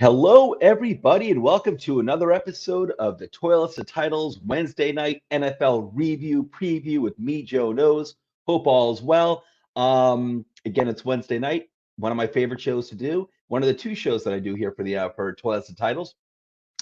Hello, everybody, and welcome to another episode of the Toilets and Titles Wednesday night NFL review preview with me, Joe Knows. Hope all is well. Again, it's Wednesday night, one of my favorite shows to do. One of the two shows that I do here for Toilets and Titles.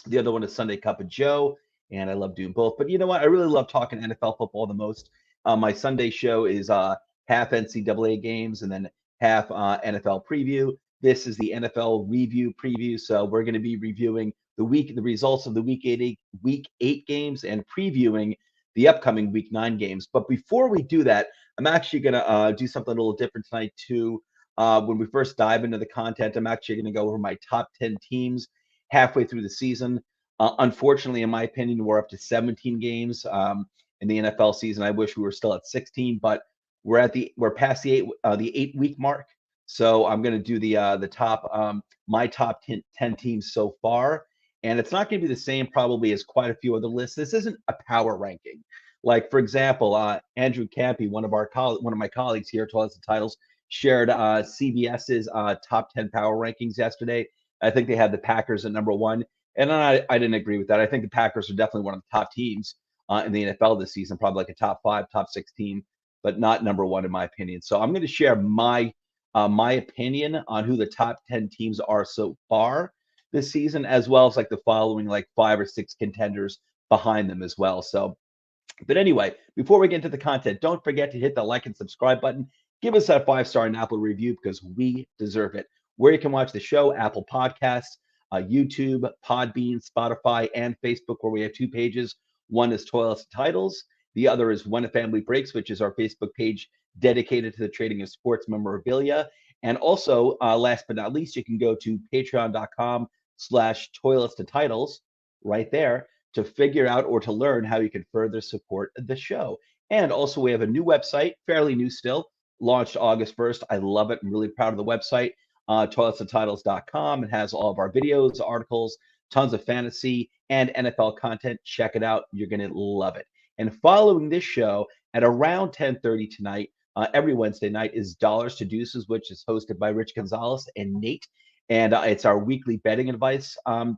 The other one is Sunday Cup of Joe, and I love doing both. But you know what? I really love talking NFL football the most. My Sunday show is half NCAA games and then half NFL preview. This is the NFL review preview. So we're going to be reviewing the results of the week eight games, and previewing the upcoming week 9 games. But before we do that, I'm actually going to do something a little different tonight too. When we first dive into the content, I'm actually going to go over my top 10 teams halfway through the season. Unfortunately, in my opinion, we're up to 17 games in the NFL season. I wish we were still at 16, but we're past the 8 week mark. So I'm going to do the top my top 10 teams so far, and it's not going to be the same probably as quite a few other lists. This isn't a power ranking. Like for example, Andrew Campy, one of my colleagues here at Toilets and Titles, shared CBS's top 10 power rankings yesterday. I think they had the Packers at number one, and I didn't agree with that. I think the Packers are definitely one of the top teams in the NFL this season, probably like a top 5, top 6 team, but not number one in my opinion. So I'm going to share my opinion on who the top 10 teams are so far this season, as well as like the following like 5 or 6 contenders behind them as well. So but anyway, before we get into the content, don't forget to hit the like and subscribe button. Give us that 5-star and Apple review because we deserve it. Where you can watch the show: Apple Podcasts, YouTube, Podbean, Spotify, and Facebook, where we have 2 pages. One is Toilets and Titles. The other is When a Family Breaks, which is our Facebook page dedicated to the trading of sports memorabilia. And also, last but not least, you can go to patreon.com/toilets to titles right there to figure out or to learn how you can further support the show. And also, we have a new website, fairly new still, launched August 1st. I love it. I'm really proud of the website, toiletstotitles.com. It has all of our videos, articles, tons of fantasy and NFL content. Check it out. You're going to love it. And following this show at around 10:30 tonight, every Wednesday night, is Dollars to Deuces, which is hosted by Rich Gonzalez and Nate. And it's our weekly betting advice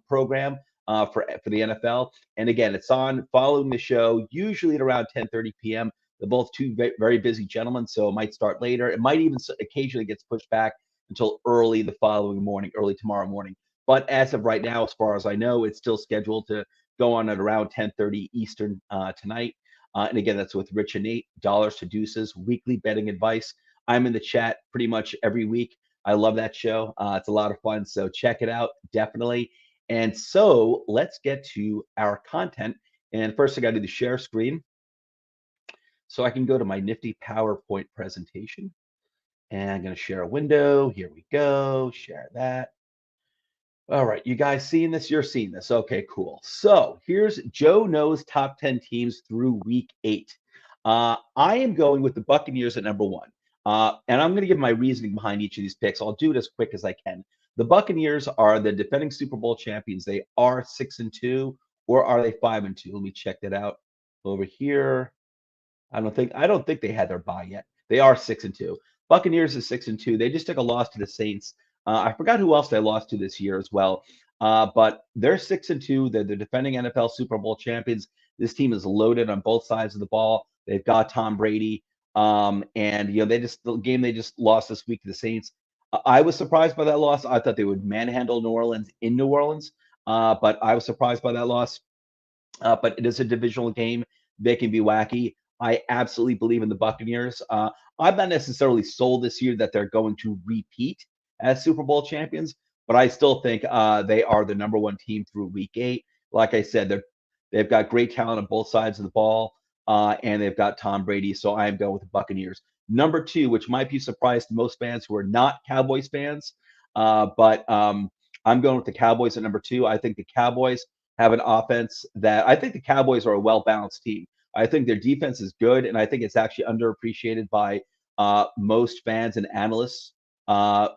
program for the NFL. And again, it's on following the show, usually at around 10:30 p.m. They're both two very busy gentlemen, so it might start later. It might even occasionally gets pushed back until early the following morning, early tomorrow morning. But as of right now, as far as I know, it's still scheduled to go on at around 10:30 Eastern tonight. And again, that's with Rich and Nate, Dollars to Deuces, weekly betting advice. I'm in the chat pretty much every week. I love that show. It's a lot of fun, so check it out, definitely. And so let's get to our content. And first, I got to do the share screen so I can go to my nifty PowerPoint presentation. And I'm going to share a window. Here we go. Share that. All right, you guys seeing this? You're seeing this. Okay, cool. So here's Joe Knows top 10 teams through week 8. I am going with the Buccaneers at number 1. And I'm going to give my reasoning behind each of these picks. I'll do it as quick as I can. The Buccaneers are the defending Super Bowl champions. They are 6-2, or are they 5-2? Let me check that out over here. I don't think they had their bye yet. They are 6-2. Buccaneers is 6-2. They just took a loss to the Saints. I forgot who else they lost to this year as well. But they're 6-2. They're the defending NFL Super Bowl champions. This team is loaded on both sides of the ball. They've got Tom Brady. And the game they just lost this week to the Saints. I was surprised by that loss. I thought they would manhandle New Orleans in New Orleans. But I was surprised by that loss. But it is a divisional game. They can be wacky. I absolutely believe in the Buccaneers. I'm not necessarily sold this year that they're going to repeat as Super Bowl champions, but I still think they are the number 1 team through week 8. Like I said, they've got great talent on both sides of the ball, and they've got Tom Brady. So I am going with the Buccaneers. Number 2, which might be a surprise to most fans who are not Cowboys fans, but I'm going with the Cowboys at number 2. I think the Cowboys have an offense that I think the Cowboys are a well-balanced team. I think their defense is good, and I think it's actually underappreciated by most fans and analysts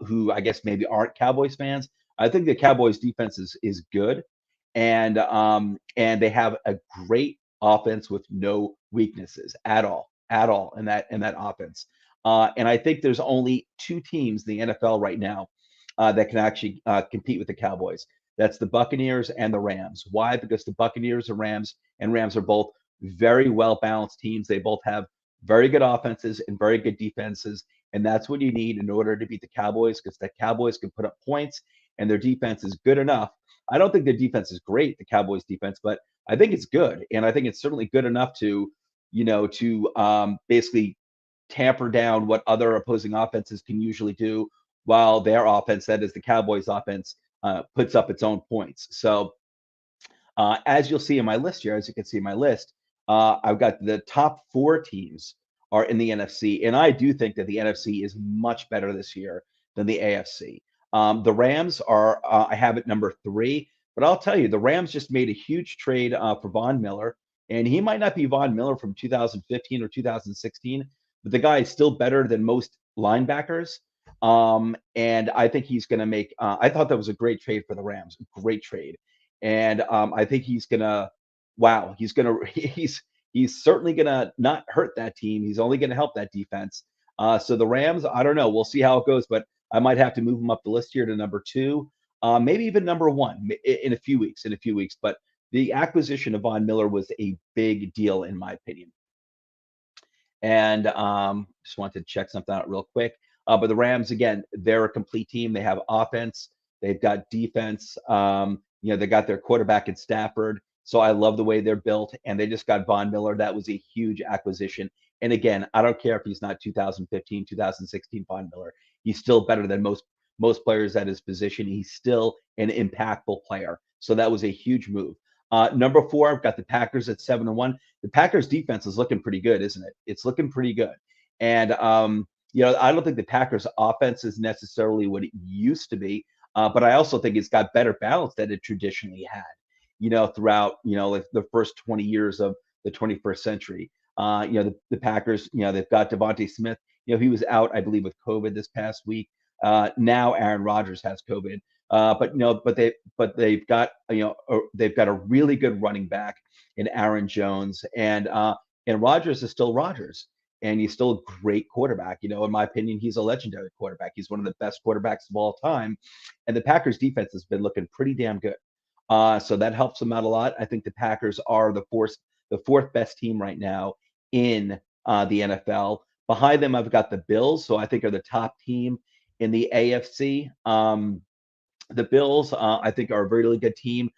who I guess maybe aren't Cowboys fans. I think the Cowboys defense is good, and they have a great offense with no weaknesses at all in that offense. And I think there's only 2 teams in the NFL right now that can actually compete with the Cowboys. That's the Buccaneers and the Rams. Why? Because the Buccaneers and Rams are both very well balanced teams. They both have very good offenses and very good defenses, and that's what you need in order to beat the Cowboys, because the Cowboys can put up points and their defense is good enough. I don't think their defense is great, the Cowboys defense, but I think it's good, and I think it's certainly good enough to, basically tamper down what other opposing offenses can usually do, while their offense, that is the Cowboys offense, puts up its own points. So as you'll see in my list here, as you can see in my list, I've got the top four teams are in the NFC, and I do think that the NFC is much better this year than the AFC. The Rams are, I have it number three, but I'll tell you, the Rams just made a huge trade for Von Miller, and he might not be Von Miller from 2015 or 2016, but the guy is still better than most linebackers. And I think he's going to make. I thought that was a great trade for the Rams, great trade, and I think he's gonna. Wow, he's gonna. He's certainly gonna not hurt that team. He's only gonna help that defense. So the Rams, I don't know. We'll see how it goes, but I might have to move them up the list here to number two, maybe even number one in a few weeks. In a few weeks, but the acquisition of Von Miller was a big deal in my opinion. And just wanted to check something out real quick. But the Rams, again, they're a complete team. They have offense, they've got defense. They got their quarterback in Stafford. So I love the way they're built. And they just got Von Miller. That was a huge acquisition. And again, I don't care if he's not 2015, 2016 Von Miller. He's still better than most players at his position. He's still an impactful player. So that was a huge move. Number four, I've got the Packers at 7-1. The Packers defense is looking pretty good, isn't it? It's looking pretty good. And I don't think the Packers offense is necessarily what it used to be, but I also think it's got better balance than it traditionally had, throughout, like the first 20 years of the 21st century. The Packers, they've got Devontae Smith. He was out, I believe, with COVID this past week. Now Aaron Rodgers has COVID. They've got a really good running back in Aaron Jones, and Rodgers is still Rodgers, and he's still a great quarterback. In my opinion, he's a legendary quarterback. He's one of the best quarterbacks of all time, and the Packers defense has been looking pretty damn good. So that helps them out a lot. I think the Packers are the fourth best team right now in the NFL. Behind them, I've got the Bills, so I think are the top team in the AFC. The Bills, I think, are a really good team.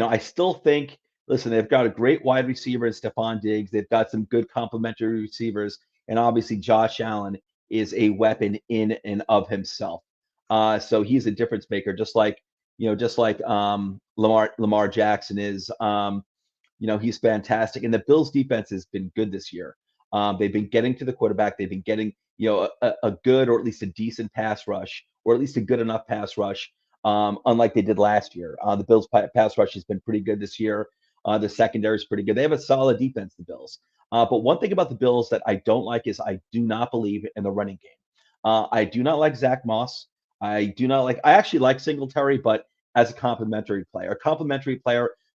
I still think, listen, they've got a great wide receiver in Stephon Diggs. They've got some good complementary receivers, and obviously Josh Allen is a weapon in and of himself. So he's a difference maker, just like Lamar Jackson is. He's fantastic, and the Bills' defense has been good this year. They've been getting to the quarterback. They've been getting, a good or at least a decent pass rush, or at least a good enough pass rush, unlike they did last year. The Bills' pass rush has been pretty good this year. The secondary is pretty good. They have a solid defense, the Bills. But one thing about the Bills that I don't like is I do not believe in the running game. I do not like Zach Moss. I actually like Singletary, but as a complimentary player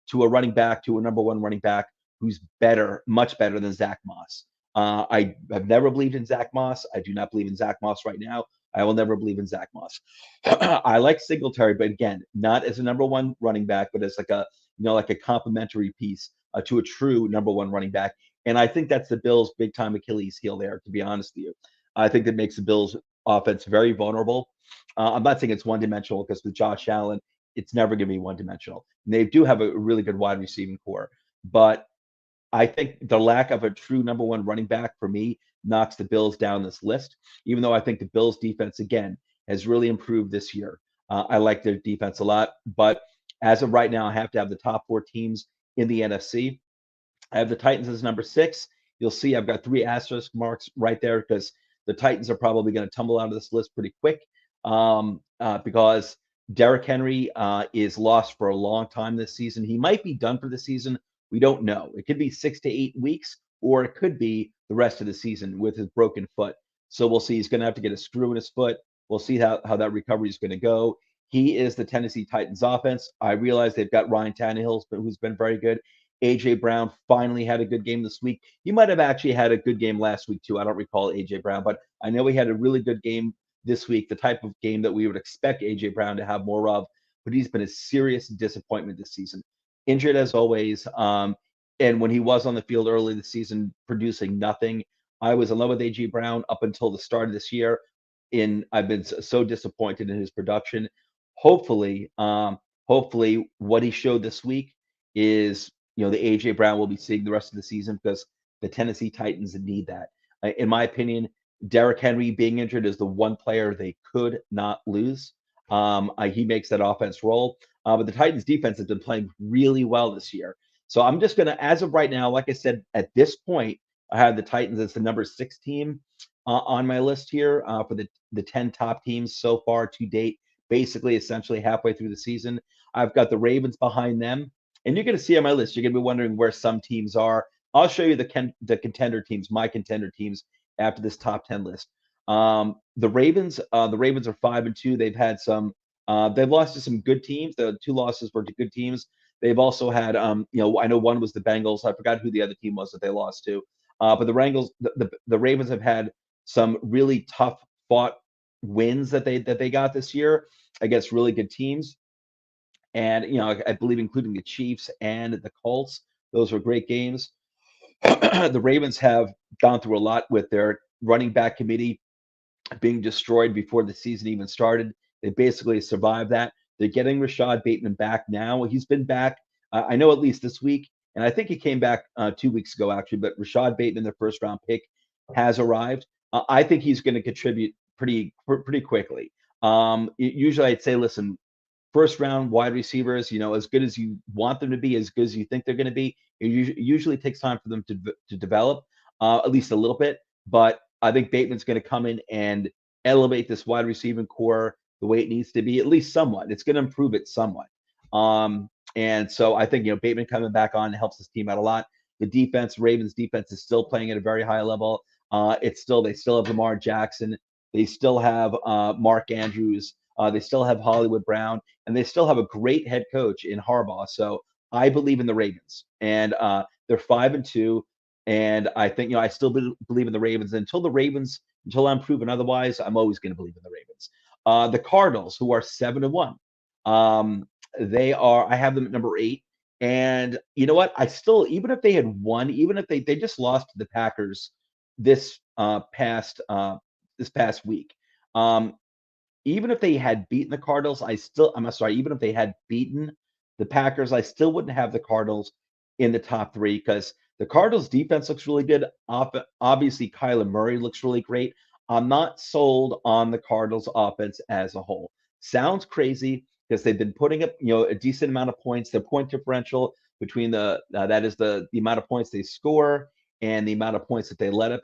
to a running back, to a number one running back who's better, much better than Zach Moss. I have never believed in Zach Moss. I do not believe in Zach Moss right now. I will never believe in Zach Moss. I like Singletary, but again, not as a number one running back, but as like a complimentary piece to a true number one running back. And I think that's the Bills' big time Achilles heel there, to be honest with you. I think that makes the Bills' offense very vulnerable. I'm not saying it's one dimensional, because with Josh Allen, it's never going to be one dimensional. They do have a really good wide receiving core, but I think the lack of a true number one running back for me knocks the Bills down this list, even though I think the Bills defense, again, has really improved this year. I like their defense a lot, but as of right now, I have to have the top four teams in the NFC. I have the Titans as number six. You'll see I've got three asterisk marks right there, because the Titans are probably going to tumble out of this list pretty quick, because Derrick Henry is lost for a long time this season. He might be done for the season. We don't know. It could be 6 to 8 weeks, or it could be the rest of the season with his broken foot. So we'll see. He's going to have to get a screw in his foot. We'll see how that recovery is going to go. He is the Tennessee Titans offense. I realize they've got Ryan Tannehill, who's been very good. A.J. Brown finally had a good game this week. He might have actually had a good game last week, too. I don't recall A.J. Brown, but I know he had a really good game this week, the type of game that we would expect AJ Brown to have more of, but he's been a serious disappointment this season. Injured as always. And when he was on the field early this season, producing nothing, I was in love with AJ Brown up until the start of this year. I've been so disappointed in his production. Hopefully, hopefully, what he showed this week is the AJ Brown will be seeing the rest of the season because the Tennessee Titans need that. In my opinion, Derrick Henry being injured is the one player they could not lose. He makes that offense roll. But the Titans defense has been playing really well this year. So I'm just going to, as of right now, like I said, at this point, I have the Titans as the number 6 team on my list here for the 10 top teams so far to date, basically essentially halfway through the season. I've got the Ravens behind them. And you're going to see on my list, you're going to be wondering where some teams are. I'll show you the contender teams, my contender teams after this top 10 list. The Ravens are 5-2. They've had they've lost to some good teams. The 2 losses were to good teams. They've also had, I know one was the Bengals. I forgot who the other team was that they lost to. But the Ravens have had some really tough fought wins that they got this year against really good teams. And I believe including the Chiefs and the Colts. Those were great games. The Ravens have gone through a lot with their running back committee being destroyed before the season even started. They basically survived that. They're getting Rashad Bateman back now. He's been back, I know, at least this week, and I think he came back 2 weeks ago, actually. But Rashad Bateman, their first-round pick, has arrived. I think he's going to contribute pretty quickly. Usually, I'd say, listen, first-round wide receivers, as good as you want them to be, as good as you think they're going to be, it usually takes time for them to develop, at least a little bit. But I think Bateman's going to come in and elevate this wide receiving core the way it needs to be, at least somewhat. It's going to improve it somewhat. And so I think, Bateman coming back on helps this team out a lot. The defense, Ravens defense, is still playing at a very high level. They still have Lamar Jackson. They still have Mark Andrews. They still have Hollywood Brown, and they still have a great head coach in Harbaugh. So I believe in the Ravens, and they're 5-2. And I think, I still believe in the Ravens. Until I'm proven otherwise, I'm always going to believe in the Ravens. The Cardinals, who are 7-1, I have them at number 8. And you know what? I still, even if they had won, even if they just lost to the Packers this past week, even if they had beaten the Cardinals, even if they had beaten the Packers, I still wouldn't have the Cardinals in the top 3 because the Cardinals defense looks really good. Obviously, Kyler Murray looks really great. I'm not sold on the Cardinals offense as a whole. Sounds crazy because they've been putting up, a decent amount of points. The point differential between that is the amount of points they score and the amount of points that they let up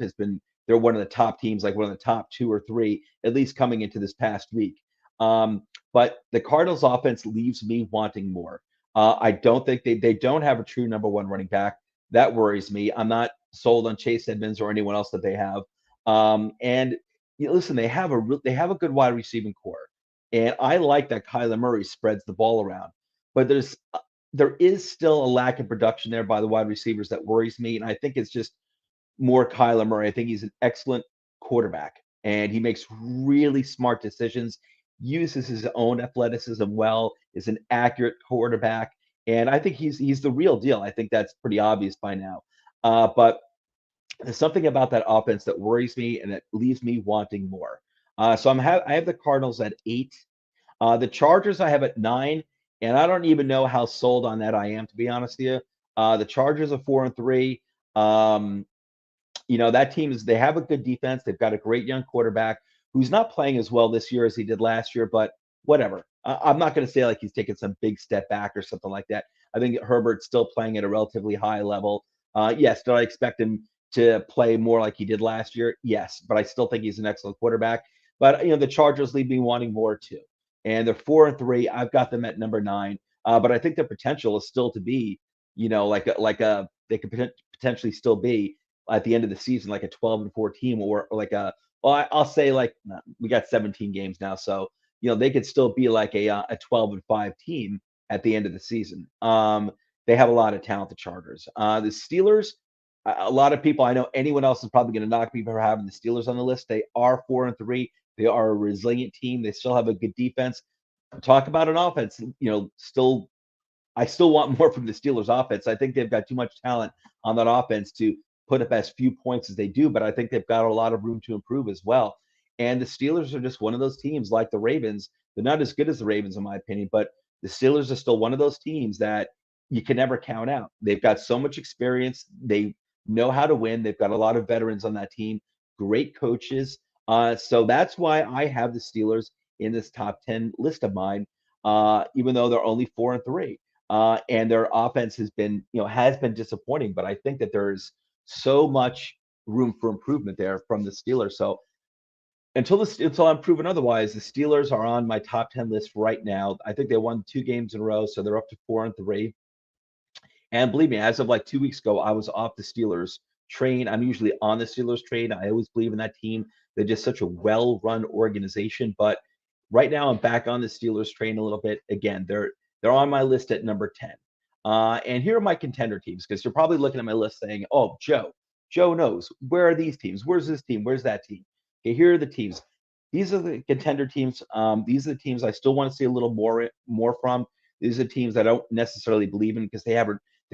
they're one of the top teams, like one of the top 2 or 3, at least coming into this past week. But the Cardinals offense leaves me wanting more. I don't think they don't have a true number 1 running back. That worries me. I'm not sold on Chase Edmonds or anyone else that they have. And listen, they have a good wide receiving core, and I like that Kyler Murray spreads the ball around. But there is still a lack of production there by the wide receivers that worries me, and I think it's just more Kyler Murray. I think he's an excellent quarterback, and he makes really smart decisions, uses his own athleticism well, is an accurate quarterback, and I think he's the real deal. I think that's pretty obvious by now. But there's something about that offense that worries me and that leaves me wanting more. So I have the Cardinals at 8. The Chargers I have at 9, and I don't even know how sold on that I am, to be honest with you. The Chargers are 4-3. That they have a good defense. They've got a great young quarterback who's not playing as well this year as he did last year, but whatever. I'm not going to say like he's taken some big step back or something like that. I think Herbert's still playing at a relatively high level. Yes, do I expect him to play more like he did last year? Yes, but I still think he's an excellent quarterback. But the Chargers leave me wanting more too. And they're 4-3. I've got them at number 9. But I think the potential is still to be, they could potentially still be at the end of the season like a 12-4 team or like I'll say like we got 17 games now, so they could still be like a 12-5 team at the end of the season. They have a lot of talent, the Chargers. The Steelers, a lot of people, I know anyone else is probably going to knock me for having the Steelers on the list. They are 4-3. They are a resilient team. They still have a good defense. Talk about an offense, still I still want more from the Steelers offense. I think they've got too much talent on that offense to put up as few points as they do, but I think they've got a lot of room to improve as well. And the Steelers are just one of those teams like the Ravens. They're not as good as the Ravens, in my opinion, but the Steelers are still one of those teams that you can never count out. They've got so much experience. They know how to win. They've got a lot of veterans on that team, great coaches. So that's why I have the Steelers in this top 10 list of mine, even though they're only 4-3. And their offense has been disappointing. But I think that there's so much room for improvement there from the Steelers. So until I'm proven otherwise, the Steelers are on my top 10 list right now. I think they won 2 games in a row, so they're up to 4-3. And believe me, as of like 2 weeks ago, I was off the Steelers train. I'm usually on the Steelers train. I always believe in that team. They're just such a well-run organization. But right now, I'm back on the Steelers train a little bit. Again, they're on my list at number 10. And here are my contender teams, because you're probably looking at my list saying, "Oh, Joe knows. Where are these teams? Where's this team? Where's that team?" Okay, here are the teams. These are the contender teams. These are the teams I still want to see a little more from. These are teams I don't necessarily believe in because they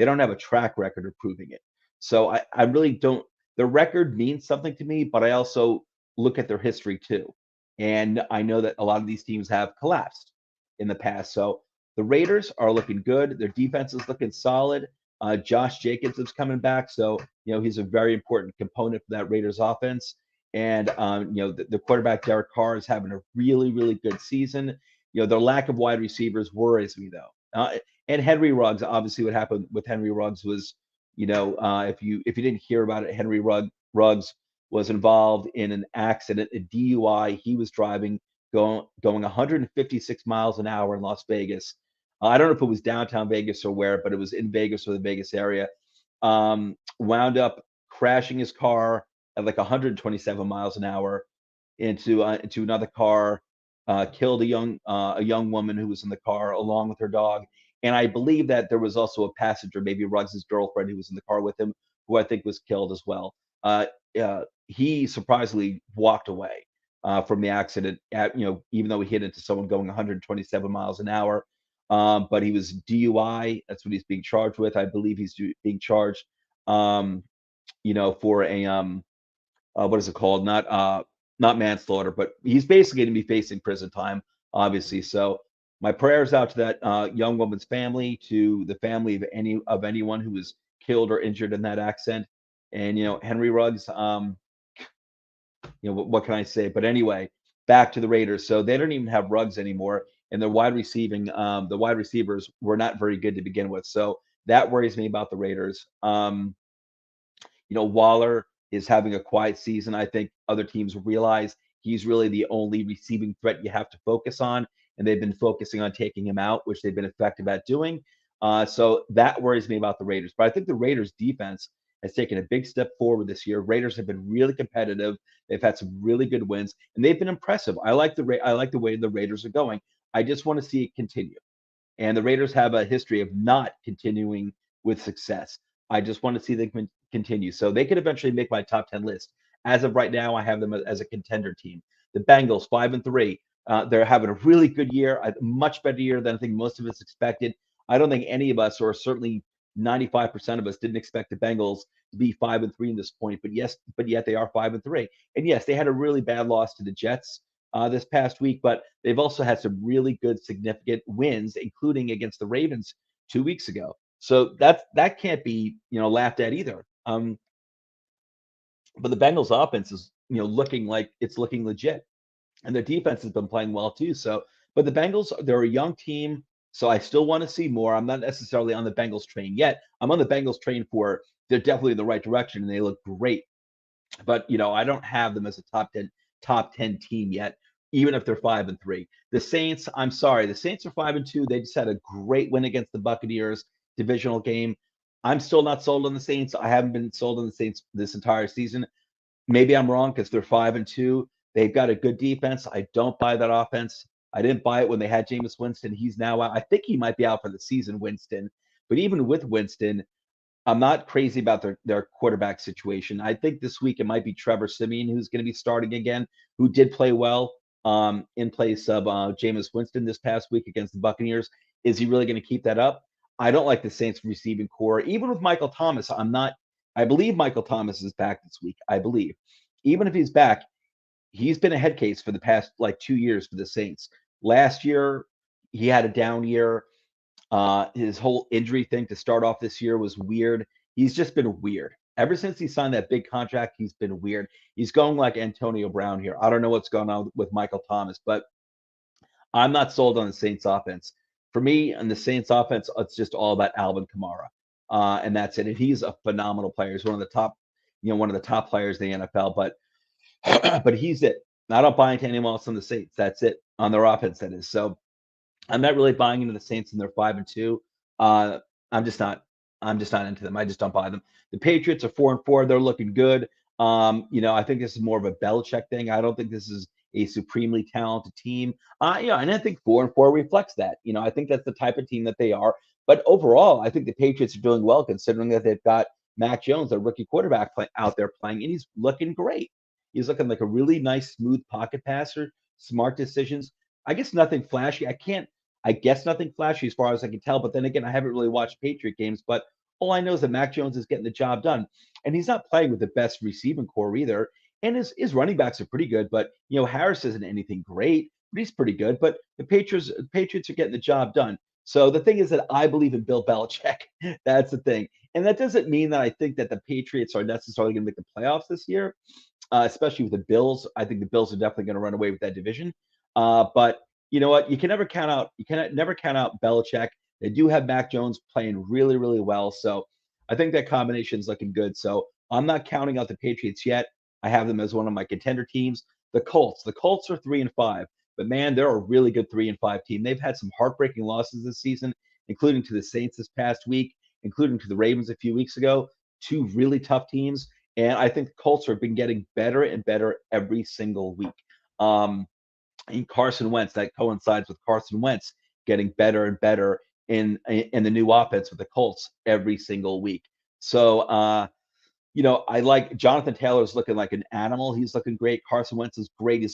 don't have a track record of proving it. So I really don't. The record means something to me, but I also look at their history too. And I know that a lot of these teams have collapsed in the past. So the Raiders are looking good. Their defense is looking solid. Josh Jacobs is coming back. So, he's a very important component for that Raiders offense. And, the quarterback, Derek Carr, is having a really, really good season. Their lack of wide receivers worries me, though. And Henry Ruggs, obviously, what happened with Henry Ruggs was, if you didn't hear about it, Ruggs was involved in an accident, a DUI. He was driving, going 156 miles an hour in Las Vegas. I don't know if it was downtown Vegas or where, but it was in Vegas or the Vegas area. Wound up crashing his car at like 127 miles an hour into another car, killed a young woman who was in the car along with her dog. And I believe that there was also a passenger, maybe Ruggs' girlfriend, who was in the car with him, who I think was killed as well. Uh, he surprisingly walked away from the accident, even though he hit into someone going 127 miles an hour. But he was DUI. That's what he's being charged with. I believe he's being charged, for a what is it called? Not manslaughter, but he's basically going to be facing prison time, obviously. So my prayers out to that young woman's family, to the family of anyone who was killed or injured in that accident. And Henry Ruggs, what can I say? But anyway, back to the Raiders. So they don't even have Ruggs anymore, and the wide receivers were not very good to begin with. So that worries me about the Raiders. Waller is having a quiet season. I think other teams realize he's really the only receiving threat you have to focus on, and they've been focusing on taking him out, which they've been effective at doing. So that worries me about the Raiders. But I think the Raiders defense has taken a big step forward this year. Raiders have been really competitive. They've had some really good wins, and they've been impressive. I like the way the Raiders are going. I just want to see it continue. And the Raiders have a history of not continuing with success. I just want to see them continue. So they could eventually make my top 10 list. As of right now, I have them as a contender team. The Bengals, 5-3. They're having a really good year, a much better year than I think most of us expected. I don't think any of us, or certainly 95% of us, didn't expect the Bengals to be 5-3 in this point. But yet they are 5-3. And yes, they had a really bad loss to the Jets this past week, but they've also had some really good, significant wins, including against the Ravens 2 weeks ago. So that can't be laughed at either. But the Bengals offense is looking like it's looking legit, and their defense has been playing well too. So, but the Bengals, they're a young team, so I still want to see more. I'm not necessarily on the Bengals train yet. I'm on the Bengals train for they're definitely in the right direction and they look great. But I don't have them as a top ten team yet, even if they're 5-3. The Saints, I'm sorry, the Saints are 5-2. They just had a great win against the Buccaneers divisional game. I'm still not sold on the Saints. I haven't been sold on the Saints this entire season. Maybe I'm wrong because they're 5-2. They've got a good defense. I don't buy that offense. I didn't buy it when they had Jameis Winston. He's now out. I think he might be out for the season, Winston. But even with Winston, I'm not crazy about their quarterback situation. I think this week it might be Trevor Simeon who's going to be starting again, who did play well in place of Jameis Winston this past week against the Buccaneers. Is he really going to keep that up? I don't like the Saints receiving core, even with Michael Thomas. I'm not. I believe Michael Thomas is back this week. I believe, even if he's back, he's been a head case for the past like 2 years for the Saints. Last year, he had a down year. His whole injury thing to start off this year was weird. He's just been weird. Ever since he signed that big contract, he's been weird. He's going like Antonio Brown here. I don't know what's going on with Michael Thomas, but I'm not sold on the Saints offense. For me, on the Saints offense, it's just all about Alvin Kamara, and that's it. And he's a phenomenal player. He's one of the top, one of the top players in the NFL. But but he's it. I don't buy into anyone else on the Saints. That's it on their offense. That is so. I'm not really buying into the Saints and they're 5-2. Uh, I'm just not. I'm just not into them. I just don't buy them. The Patriots are 4-4. They're looking good. I think this is more of a Belichick thing. I don't think this is a supremely talented team. And I think 4-4 reflects that. I think that's the type of team that they are. But overall, I think the Patriots are doing well considering that they've got Mac Jones, a rookie quarterback, out there playing, and he's looking great. He's looking like a really nice, smooth pocket passer, smart decisions. I guess nothing flashy. I guess nothing flashy as far as I can tell. But then again, I haven't really watched Patriot games. But all I know is that Mac Jones is getting the job done, and he's not playing with the best receiving core either. And his running backs are pretty good, but Harris isn't anything great, but he's pretty good. But the Patriots are getting the job done. So the thing is that I believe in Bill Belichick. That's the thing, and that doesn't mean that I think that the Patriots are necessarily going to make the playoffs this year, especially with the Bills. I think the Bills are definitely going to run away with that division. But you know what? You can never count out Belichick. They do have Mac Jones playing really, really well. So I think that combination is looking good. So I'm not counting out the Patriots yet. I have them as one of my contender teams. The Colts. The Colts are 3-5, but man, they're a really good 3-5 team. They've had some heartbreaking losses this season, including to the Saints this past week, including to the Ravens a few weeks ago. Two really tough teams, and I think the Colts have been getting better and better every single week. Um, and Carson Wentz, that coincides with Carson Wentz getting better and better in the new offense with the Colts every single week. So I like Jonathan Taylor's looking like an animal. He's looking great. Carson Wentz is great.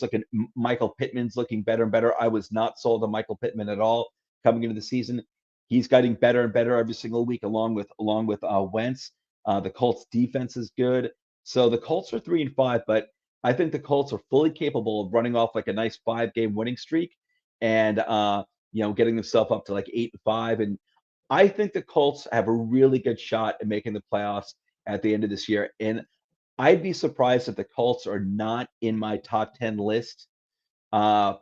Michael Pittman's looking better and better. I was not sold on Michael Pittman at all coming into the season. He's getting better and better every single week, along with Wentz. The Colts defense is good. So the Colts are 3-5, but I think the Colts are fully capable of running off like a nice 5-game winning streak and getting themselves up to like 8-5. And I think the Colts have a really good shot at making the playoffs at the end of this year. And I'd be surprised if the Colts are not in my top 10 list, uh,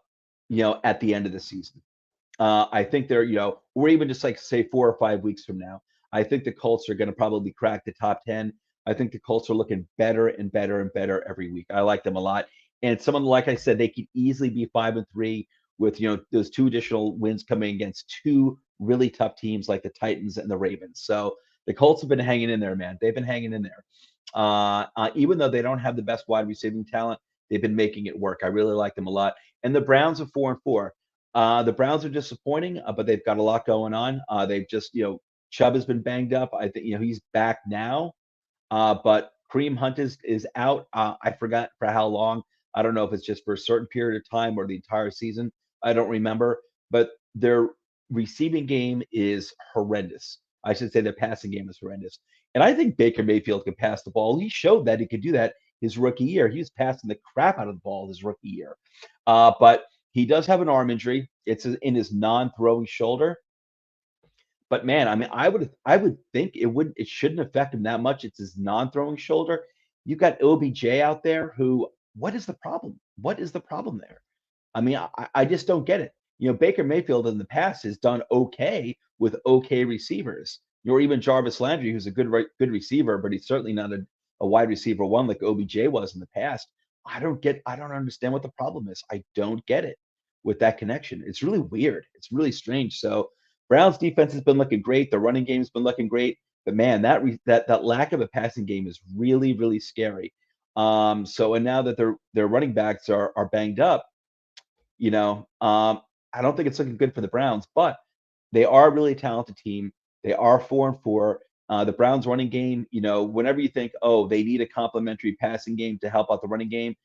at the end of the season. I think or even just like say 4 or 5 weeks from now, I think the Colts are going to probably crack the top 10. I think the Colts are looking better and better and better every week. I like them a lot. And someone, like I said, they could easily be 5-3 with, those two additional wins coming against two really tough teams like the Titans and the Ravens. So the Colts have been hanging in there, man. They've been hanging in there. Even though they don't have the best wide receiving talent, they've been making it work. I really like them a lot. And the Browns are 4-4. The Browns are disappointing, but they've got a lot going on. They've just, Chubb has been banged up. I think, he's back now, but Kareem Hunt is out. I forgot for how long. I don't know if it's just for a certain period of time or the entire season. I don't remember. But their receiving game is horrendous. I should say their passing game is horrendous. And I think Baker Mayfield can pass the ball. He showed that he could do that his rookie year. He was passing the crap out of the ball his rookie year. But he does have an arm injury. It's in his non-throwing shoulder. But man, I mean, I would think it shouldn't affect him that much. It's his non-throwing shoulder. You've got OBJ out there who what is the problem? What is the problem there? I mean, I just don't get it. Baker Mayfield in the past has done okay with okay receivers. Or even Jarvis Landry, who's a good receiver, but he's certainly not a wide receiver one like OBJ was in the past. I don't understand what the problem is. I don't get it with that connection. It's really weird. It's really strange. So Browns defense has been looking great. The running game's been looking great. But man, that lack of a passing game is really, really scary. And now that their running backs are banged up, I don't think it's looking good for the Browns, but they are a really talented team. They are 4-4. The Browns running game, whenever you think, oh, they need a complementary passing game to help out the running game,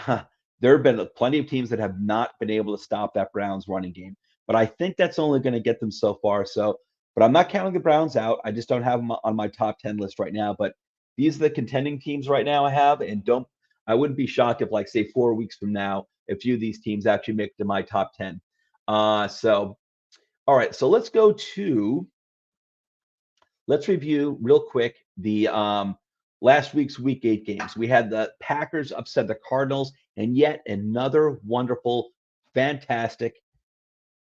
there have been plenty of teams that have not been able to stop that Browns running game. But I think that's only going to get them so far. So, but I'm not counting the Browns out. I just don't have them on my top 10 list right now. But these are the contending teams right now I have. And I wouldn't be shocked if, like, say, 4 weeks from now, a few of these teams actually make to my top 10. All right. So let's review real quick the last week's Week 8 games. We had the Packers upset the Cardinals, and yet another wonderful, fantastic.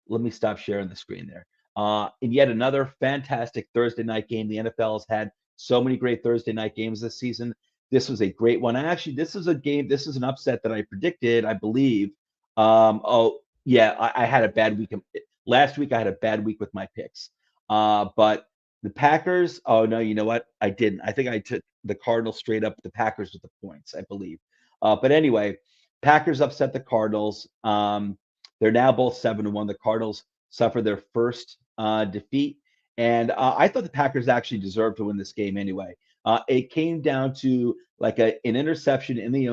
Let me stop sharing the screen there. And yet another fantastic Thursday night game. The NFL has had so many great Thursday night games this season. This was a great one. This is a game. This is an upset that I predicted, I believe. Oh, yeah, I had a bad week. Last week, I had a bad week with my picks. But the Packers, oh, no, you know what? I didn't. I think I took the Cardinals straight up, the Packers with the points, I believe. But anyway, Packers upset the Cardinals. They're now both 7-1. The Cardinals suffered their first defeat, and I thought the Packers actually deserved to win this game anyway. It came down to like an interception in the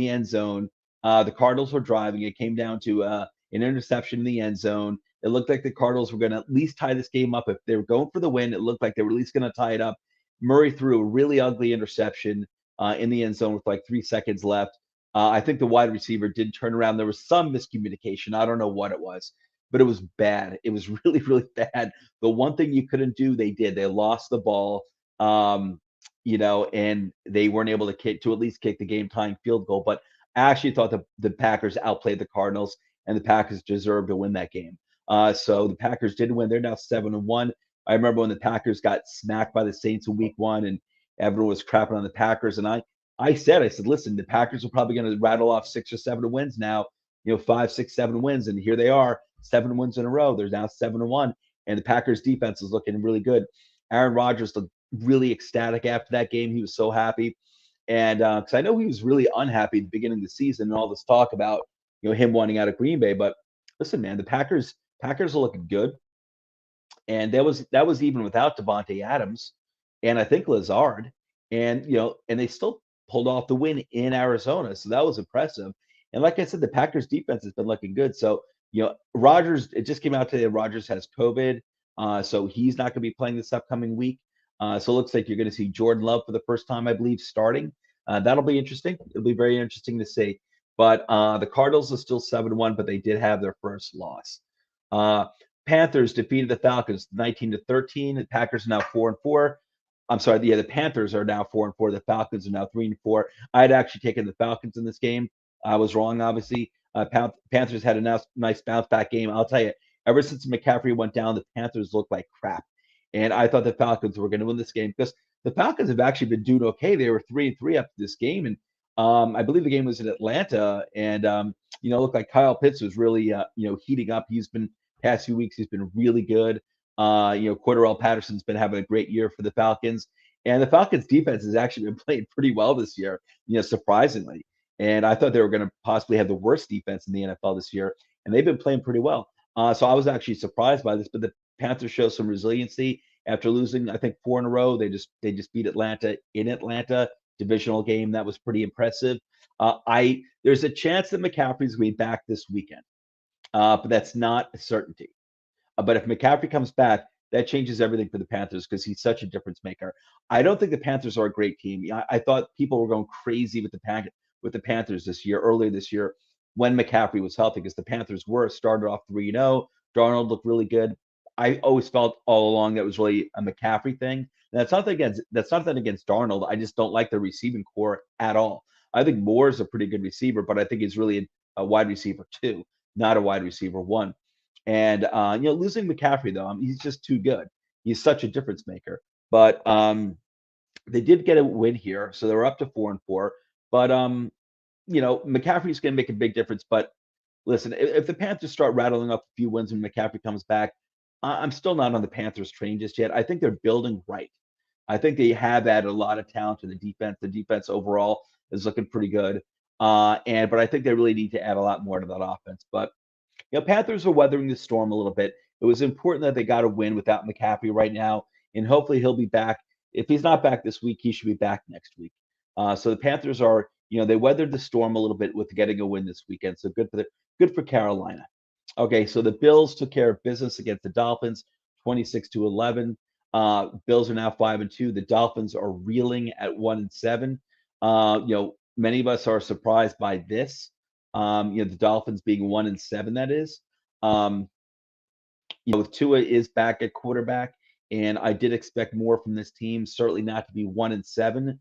end zone. The Cardinals were driving. It came down to an interception in the end zone. It looked like the Cardinals were going to at least tie this game up. If they were going for the win, it looked like they were at least going to tie it up. Murray threw a really ugly interception in the end zone with like 3 seconds left. I think the wide receiver did turn around. There was some miscommunication. I don't know what it was, but it was bad. It was really, really bad. The one thing you couldn't do, they did. They lost the ball, and they weren't able to at least kick the game-tying field goal. But I actually thought the Packers outplayed the Cardinals, and the Packers deserved to win that game. So the Packers did win. They're now 7-1. I remember when the Packers got smacked by the Saints in Week 1, and everyone was crapping on the Packers, and I said, listen, the Packers are probably going to rattle off 6 or 7 wins now, 5, 6, 7 wins. And here they are, 7 wins in a row. They're now 7-1. And the Packers defense is looking really good. Aaron Rodgers looked really ecstatic after that game. He was so happy. And because I know he was really unhappy at the beginning of the season and all this talk about, him wanting out of Green Bay. But listen, man, the Packers are looking good. And that was even without Devontae Adams and I think Lazard. And, and they still pulled off the win in Arizona. So that was impressive. And like I said, the Packers defense has been looking good. So, Rodgers, it just came out today that Rodgers has COVID. So he's not going to be playing this upcoming week. So it looks like you're going to see Jordan Love for the first time, I believe, starting. That'll be interesting. It'll be very interesting to see. But the Cardinals are still 7-1, but they did have their first loss. Panthers defeated the Falcons 19-13. The Packers are now 4-4. I'm sorry, the Panthers are now 4-4. The Falcons are now 3-4. I had actually taken the Falcons in this game. I was wrong, obviously. Panthers had a nice bounce back game. I'll tell you, ever since McCaffrey went down, the Panthers looked like crap. And I thought the Falcons were going to win this game because the Falcons have actually been doing okay. They were 3-3 up to this game, and I believe the game was in Atlanta. And it looked like Kyle Pitts was really heating up. He's been past few weeks. He's been really good. Cordarrelle Patterson's been having a great year for the Falcons, and the Falcons defense has actually been playing pretty well this year, surprisingly. And I thought they were going to possibly have the worst defense in the NFL this year, and they've been playing pretty well. So I was actually surprised by this, but the Panthers show some resiliency after losing, I think, 4 in a row. They just beat Atlanta in Atlanta, divisional game. That was pretty impressive. There's a chance that McCaffrey's going to be back this weekend, but that's not a certainty. But if McCaffrey comes back, that changes everything for the Panthers because he's such a difference maker. I don't think the Panthers are a great team. I thought people were going crazy with the Panthers earlier this year, when McCaffrey was healthy, because the Panthers started off 3-0. Darnold looked really good. I always felt all along that was really a McCaffrey thing. And that's nothing against Darnold. I just don't like the receiving core at all. I think Moore is a pretty good receiver, but I think he's really a wide receiver 2, not a wide receiver 1. And losing McCaffrey though, he's just too good. He's such a difference maker. But they did get a win here, so they're up to 4-4. But McCaffrey's going to make a big difference. But listen, if the Panthers start rattling up a few wins when McCaffrey comes back, I'm still not on the Panthers train just yet. I think they're building right. I think they have added a lot of talent to the defense. The defense overall is looking pretty good. But I think they really need to add a lot more to that offense. But Panthers are weathering the storm a little bit. It was important that they got a win without McCaffrey right now. and hopefully he'll be back. If he's not back this week, he should be back next week. So the Panthers are, they weathered the storm a little bit with getting a win this weekend. So good for Carolina. Okay, so the Bills took care of business against the Dolphins, 26-11. Bills are now 5-2. The Dolphins are reeling at 1-7. Many of us are surprised by this. The Dolphins being 1-7, that is. With Tua is back at quarterback, and I did expect more from this team. Certainly not to be 1-7.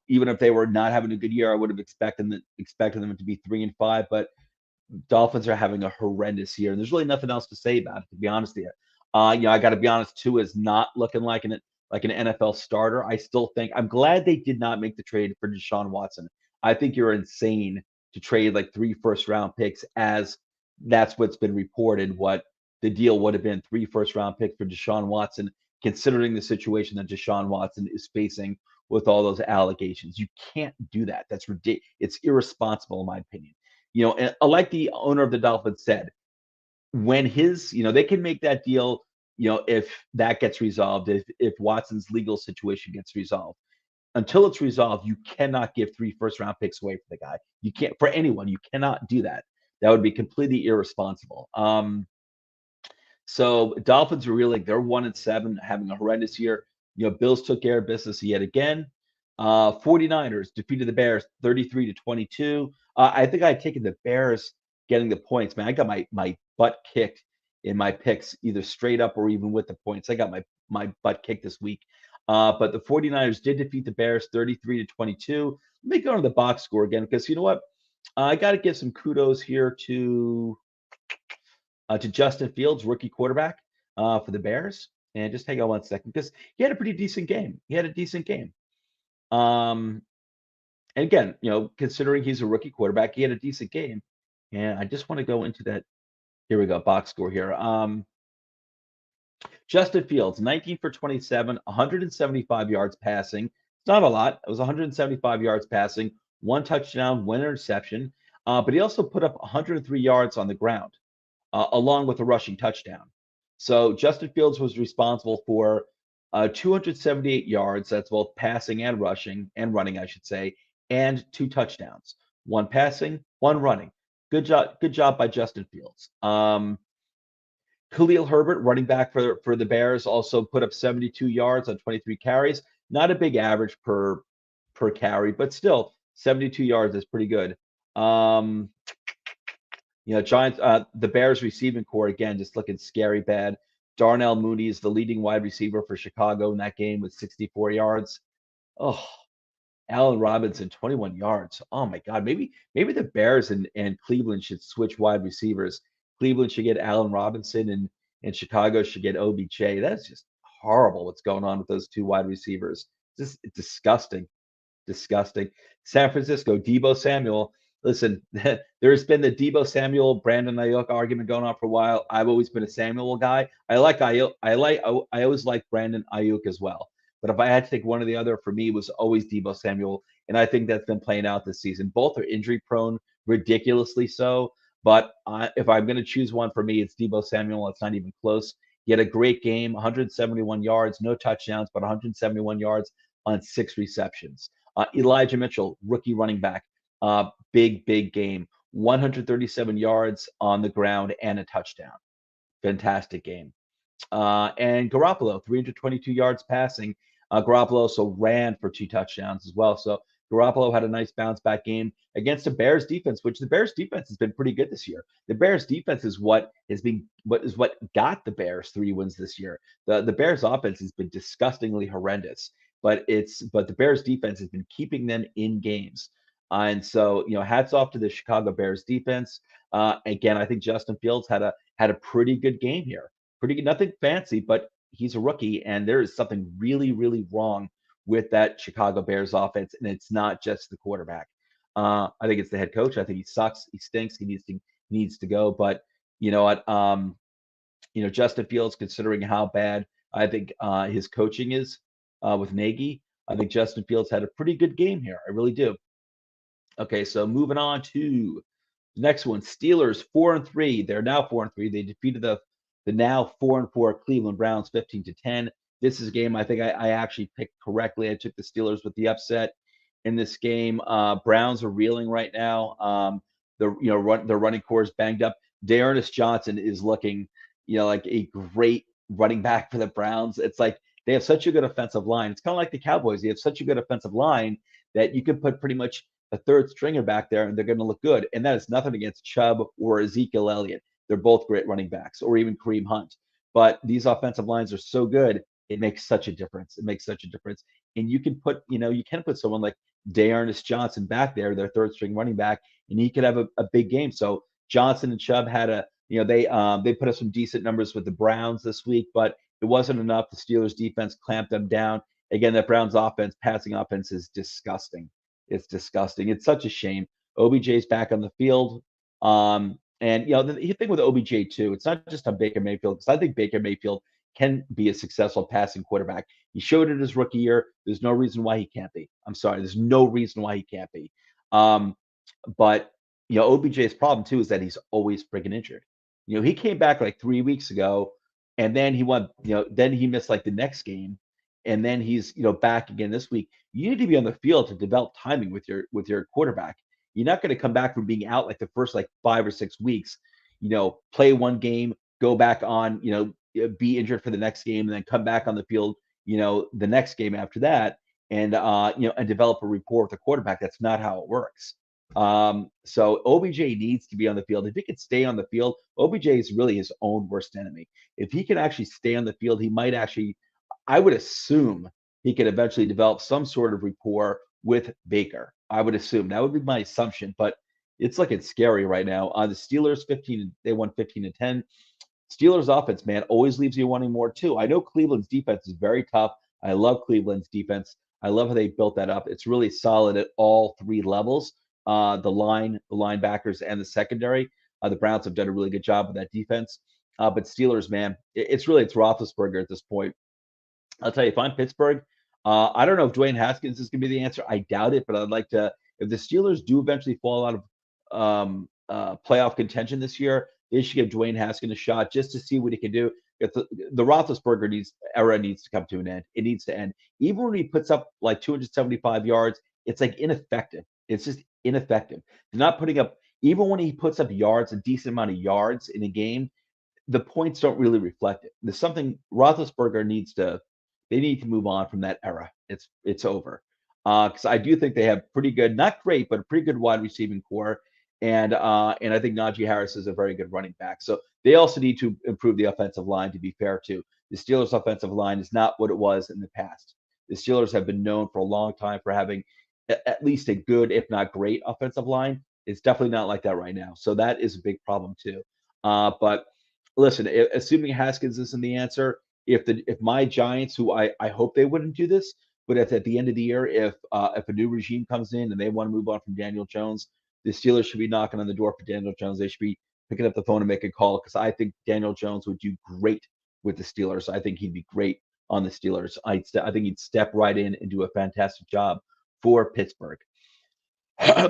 Even if they were not having a good year, I would have expected them to be 3-5. But Dolphins are having a horrendous year, and there's really nothing else to say about it, to be honest with you. I got to be honest, Tua is not looking like an NFL starter. I still think I'm glad they did not make the trade for Deshaun Watson. I think you're insane to trade like 3 first-round picks, as that's what's been reported. What the deal would have been, 3 first-round picks for Deshaun Watson, considering the situation that Deshaun Watson is facing with all those allegations. You can't do that. That's ridiculous. It's irresponsible, in my opinion. And like the owner of the Dolphins said, when they can make that deal, if that gets resolved, if Watson's legal situation gets resolved. Until it's resolved, you cannot give 3 first-round picks away for the guy. You can't, for anyone. You cannot do that. That would be completely irresponsible. So Dolphins are really, they're 1-7, having a horrendous year. Bills took care of business yet again. 49ers defeated the Bears 33-22. I think I had taken the Bears getting the points. Man, I got my butt kicked in my picks, either straight up or even with the points. I got my butt kicked this week. But the 49ers did defeat the Bears 33-22. Let me go to the box score again, because you know what? I got to give some kudos here to Justin Fields, rookie quarterback for the Bears. And just hang on one second, because he had a pretty decent game. And again, considering he's a rookie quarterback, he had a decent game. And I just want to go into that. Here we go, box score here. Justin Fields, 19 for 27, 175 yards passing. It's not a lot. It was 175 yards passing, 1 touchdown, 1 interception. But he also put up 103 yards on the ground, along with a rushing touchdown. So Justin Fields was responsible for 278 yards. That's both passing and running, I should say, and 2 touchdowns. 1 passing, 1 running. Good job by Justin Fields. Khalil Herbert, running back for the Bears, also put up 72 yards on 23 carries. Not a big average per carry, but still 72 yards is pretty good. Giants, the Bears receiving core, again, just looking scary bad. Darnell Mooney is the leading wide receiver for Chicago in that game with 64 yards. Oh, Allen Robinson, 21 yards. Oh my God. Maybe the Bears and Cleveland should switch wide receivers. Cleveland should get Allen Robinson, and Chicago should get OBJ. That's just horrible what's going on with those 2 wide receivers. Just disgusting. San Francisco, Deebo Samuel. Listen, there's been the Deebo Samuel, Brandon Ayuk argument going on for a while. I've always been a Samuel guy. I like Ayuk. I always like Brandon Ayuk as well. But if I had to take one or the other, for me, it was always Deebo Samuel. And I think that's been playing out this season. Both are injury prone, ridiculously so. But if I'm going to choose one, for me, it's Deebo Samuel. It's not even close. He had a great game, 171 yards, no touchdowns, but 171 yards on 6 receptions. Elijah Mitchell, rookie running back, big game, 137 yards on the ground and a touchdown. Fantastic game. And Garoppolo, 322 yards passing. Garoppolo also ran for 2 touchdowns as well. So Garoppolo had a nice bounce back game against the Bears defense, which the Bears defense has been pretty good this year. The Bears defense is what got the Bears 3 wins this year. The Bears offense has been disgustingly horrendous, but the Bears defense has been keeping them in games. And so, hats off to the Chicago Bears defense. Again, I think Justin Fields had a pretty good game here. Pretty good, nothing fancy, but he's a rookie, and there is something really, really wrong with that Chicago Bears offense, and it's not just the quarterback. I think it's the head coach. I think he sucks. He stinks. He needs to go. But you know what? Justin Fields, considering how bad I think his coaching is with Nagy, I think Justin Fields had a pretty good game here. I really do. Okay, so moving on to the next one. Steelers 4-3. They're now 4-3. They defeated the the now 4-4 Cleveland Browns 15-10. This is a game I think I actually picked correctly. I took the Steelers with the upset in this game. Browns are reeling right now. Their running core is banged up. D'Ernest Johnson is looking, like a great running back for the Browns. It's like they have such a good offensive line. It's kind of like the Cowboys. They have such a good offensive line that you could put pretty much a third stringer back there and they're going to look good. And that is nothing against Chubb or Ezekiel Elliott. They're both great running backs, or even Kareem Hunt. But these offensive lines are so good, it makes such a difference. It makes such a difference. And you can put someone like D'Ernest Johnson back there, their third string running back, and he could have a big game. So Johnson and Chubb had they put up some decent numbers with the Browns this week, but it wasn't enough. The Steelers defense clamped them down. Again, that Browns passing offense is disgusting. It's disgusting. It's such a shame. OBJ's back on the field. And the thing with OBJ too, it's not just on Baker Mayfield, because I think Baker Mayfield can be a successful passing quarterback. He showed it his rookie year. There's no reason why he can't be. I'm sorry. There's no reason why he can't be. But OBJ's problem too is that he's always freaking injured. He came back like 3 weeks ago, and then then he missed like the next game, and then he's back again this week. You need to be on the field to develop timing with your quarterback. You're not going to come back from being out like the first like 5 or 6 weeks. Play one game, go back on, be injured for the next game, and then come back on the field, the next game after that, and and develop a rapport with the quarterback. That's not how it works. So OBJ needs to be on the field. If he could stay on the field, OBJ is really his own worst enemy. If he can actually stay on the field, he might actually, I would assume he could eventually develop some sort of rapport with Baker. I would assume that would be my assumption, but it's looking scary right now. The Steelers they won 15-10. Steelers offense, man, always leaves you wanting more too. I know Cleveland's defense is very tough. I love Cleveland's defense. I love how they built that up. It's really solid at all three levels. The linebackers, and the secondary. The Browns have done a really good job with that defense. But Steelers, man, it's Roethlisberger at this point. I'll tell you, if I'm Pittsburgh, I don't know if Dwayne Haskins is going to be the answer. I doubt it, but I'd like to. If the Steelers do eventually fall out of playoff contention this year, they should give Dwayne Haskins a shot just to see what he can do. If the Roethlisberger era needs to come to an end. It needs to end. Even when he puts up like 275 yards, it's like ineffective. It's just ineffective. They're not putting up, even when he puts up yards, a decent amount of yards in a game, the points don't really reflect it. There's something Roethlisberger they need to move on from that era. It's over. Because I do think they have pretty good, not great, but a pretty good wide receiving core. And I think Najee Harris is a very good running back. So they also need to improve the offensive line, to be fair, too. The Steelers' offensive line is not what it was in the past. The Steelers have been known for a long time for having at least a good, if not great, offensive line. It's definitely not like that right now. So that is a big problem, too. But listen, assuming Haskins isn't the answer, if my Giants, who I hope they wouldn't do this, but if at the end of the year, if a new regime comes in and they want to move on from Daniel Jones, the Steelers should be knocking on the door for Daniel Jones. They should be picking up the phone and make a call, because I think Daniel Jones would do great with the Steelers. I think he'd be great on the Steelers. I think he'd step right in and do a fantastic job for Pittsburgh.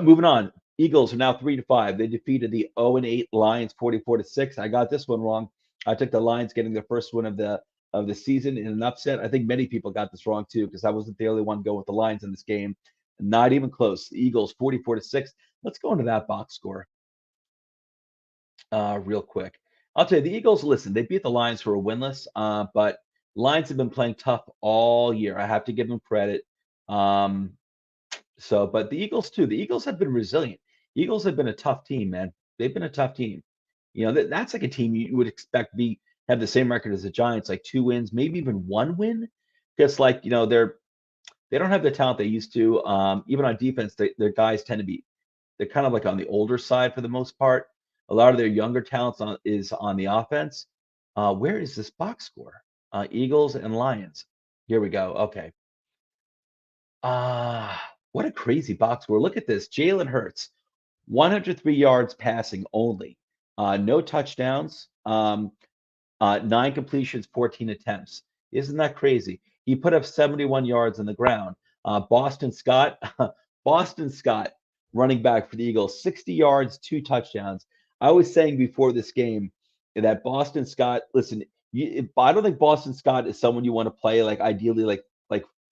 Moving on. Eagles are now 3-5. They defeated the 0-8 Lions 44-6. I got this one wrong. I took the Lions getting their first win of the season in an upset. I think many people got this wrong too, because I wasn't the only one going with the Lions in this game. Not even close. The Eagles 44-6. Let's go into that box score real quick. I'll tell you, the Eagles, listen, they beat the Lions who are winless, but Lions have been playing tough all year. I have to give them credit. But the Eagles too. The Eagles have been resilient. Eagles have been a tough team, man. They've been a tough team. That's like a team you would expect have the same record as the Giants, like 2 wins, maybe even 1 win. Because they don't have the talent they used to. Even on defense, their guys they're kind of like on the older side for the most part. A lot of their younger talents is on the offense. Where is this box score? Eagles and Lions. Here we go. Okay. What a crazy box score. Look at this. Jalen Hurts, 103 yards passing only. No touchdowns. 9 completions, 14 attempts. Isn't that crazy? He put up 71 yards on the ground. Boston Scott, Boston Scott, running back for the Eagles, 60 yards, 2 touchdowns. I was saying before this game, that Boston Scott. Listen, I don't think Boston Scott is someone you want to play like ideally like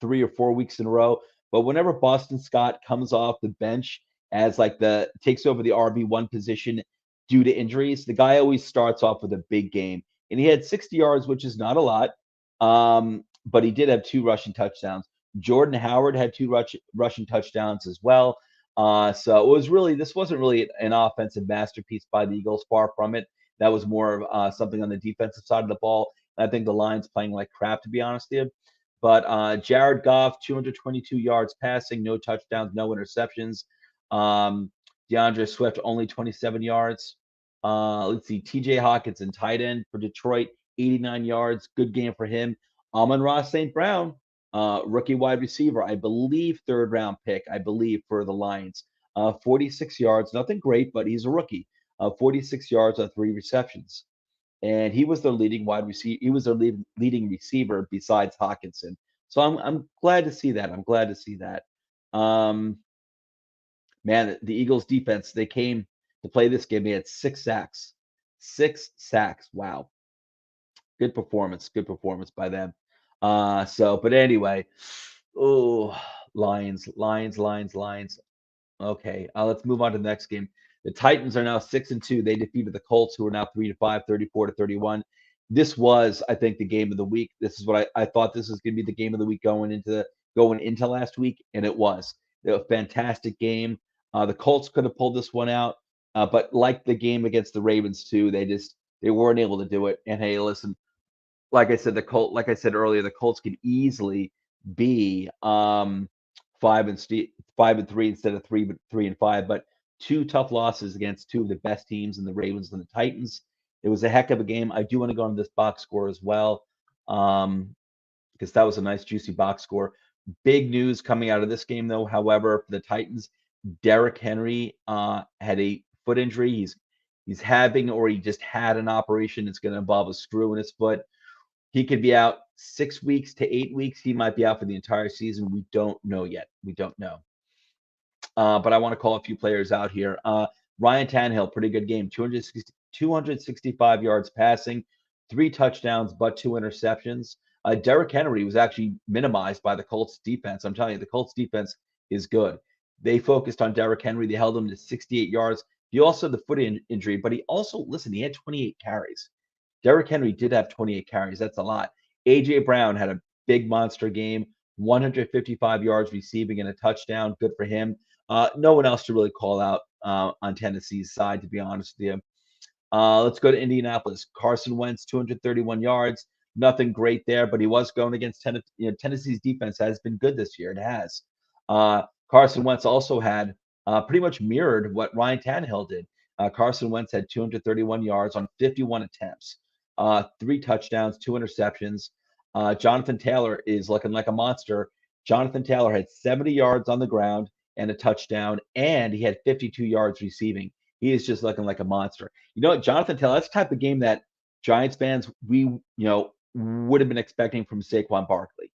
3 or 4 weeks in a row. But whenever Boston Scott comes off the bench as like the takes over the RB1 position due to injuries, the guy always starts off with a big game. And he had 60 yards, which is not a lot. But he did have 2 rushing touchdowns. Jordan Howard had 2 rushing touchdowns as well. So this wasn't really an offensive masterpiece by the Eagles, far from it. That was more of something on the defensive side of the ball. I think the Lions playing like crap, to be honest with you. But Jared Goff, 222 yards passing, no touchdowns, no interceptions. DeAndre Swift, only 27 yards. Let's see, TJ Hawkinson, tight end for Detroit, 89 yards. Good game for him. Amon-Ra St. Brown, rookie wide receiver, I believe third round pick, I believe, for the Lions. 46 yards, nothing great, but he's a rookie. 46 yards on 3 receptions. And he was their leading wide receiver. He was their leading receiver besides Hawkinson. So I'm glad to see that. I'm glad to see that. Man, the Eagles defense, they came to play this game. They had 6 sacks. 6 sacks. Wow. Good performance. Good performance by them. But anyway, oh, Lions. Okay, let's move on to the next game. The Titans are now 6-2. They defeated the Colts, who are now 3-5, 34-31. This was, I think, the game of the week. This is what I thought this was going to be the game of the week going into last week, and it was. It was a fantastic game. The Colts could have pulled this one out, but like the game against the Ravens too, they weren't able to do it. And hey, listen, like I said earlier, the Colts could easily be 5-3 instead of 3-5. But 2 tough losses against 2 of the best teams in the Ravens and the Titans. It was a heck of a game. I do want to go into this box score as well, because that was a nice juicy box score. Big news coming out of this game, though. However, for the Titans, Derrick Henry had a foot injury. He's having, or he just had, an operation. It's going to involve a screw in his foot. He could be out 6 weeks to 8 weeks. He might be out for the entire season. We don't know yet. We don't know. But I want to call a few players out here. Ryan Tannehill, pretty good game. 265 yards passing, 3 touchdowns, but 2 interceptions. Derrick Henry was actually minimized by the Colts defense. I'm telling you, the Colts defense is good. They focused on Derrick Henry. They held him to 68 yards. He also had the foot injury, but he had 28 carries. Derrick Henry did have 28 carries. That's a lot. A.J. Brown had a big monster game, 155 yards receiving and a touchdown. Good for him. No one else to really call out on Tennessee's side, to be honest with you. Let's go to Indianapolis. Carson Wentz, 231 yards. Nothing great there, but he was going against Tennessee. Tennessee's defense has been good this year. It has. Carson Wentz also had pretty much mirrored what Ryan Tannehill did. Carson Wentz had 231 yards on 51 attempts. 3 touchdowns, 2 interceptions. Jonathan Taylor is looking like a monster. Jonathan Taylor had 70 yards on the ground and a touchdown, and he had 52 yards receiving. He is just looking like a monster. You know what, Jonathan Taylor, that's the type of game that Giants fans, would have been expecting from Saquon Barkley.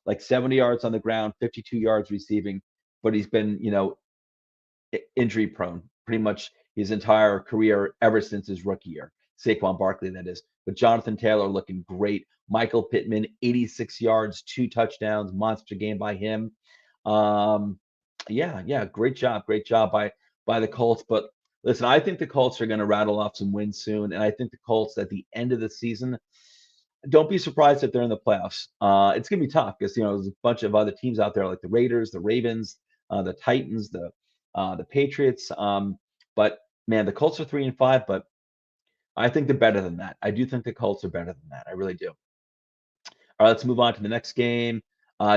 Like 70 yards on the ground, 52 yards receiving, but he's been, injury prone pretty much his entire career ever since his rookie year. Saquon Barkley, that is. But Jonathan Taylor looking great. Michael Pittman, 86 yards, 2 touchdowns, monster game by him. Great job by the Colts. But listen, I think the Colts are going to rattle off some wins soon, and I think the Colts at the end of the season, don't be surprised if they're in the playoffs. It's going to be tough because there's a bunch of other teams out there like the Raiders, the Ravens, the Titans, the Patriots. But man, the Colts are 3-5, but I think they're better than that. I do think the Colts are better than that. I really do. All right, let's move on to the next game.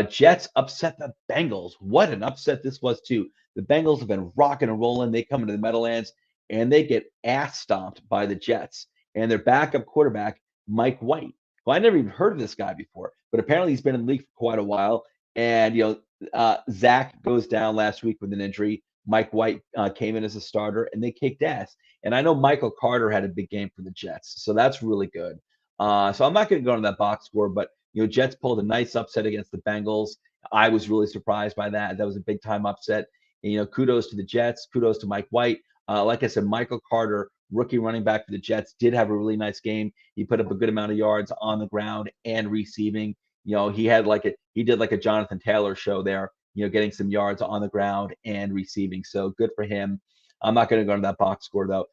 Jets upset the Bengals. What an upset this was, too. The Bengals have been rocking and rolling. They come into the Meadowlands, and they get ass stomped by the Jets. And their backup quarterback, Mike White. Well, I never even heard of this guy before, but apparently he's been in the league for quite a while. And, Zach goes down last week with an injury. Mike White came in as a starter, and they kicked ass. And I know Michael Carter had a big game for the Jets, so that's really good. So I'm not going to go into that box score, but Jets pulled a nice upset against the Bengals. I was really surprised by that. That was a big time upset. And, kudos to the Jets. Kudos to Mike White. Like I said, Michael Carter rookie running back for the Jets, did have a really nice game. He put up a good amount of yards on the ground and receiving. He did like a Jonathan Taylor show there, getting some yards on the ground and receiving. So good for him. I'm not going to go into that box score though.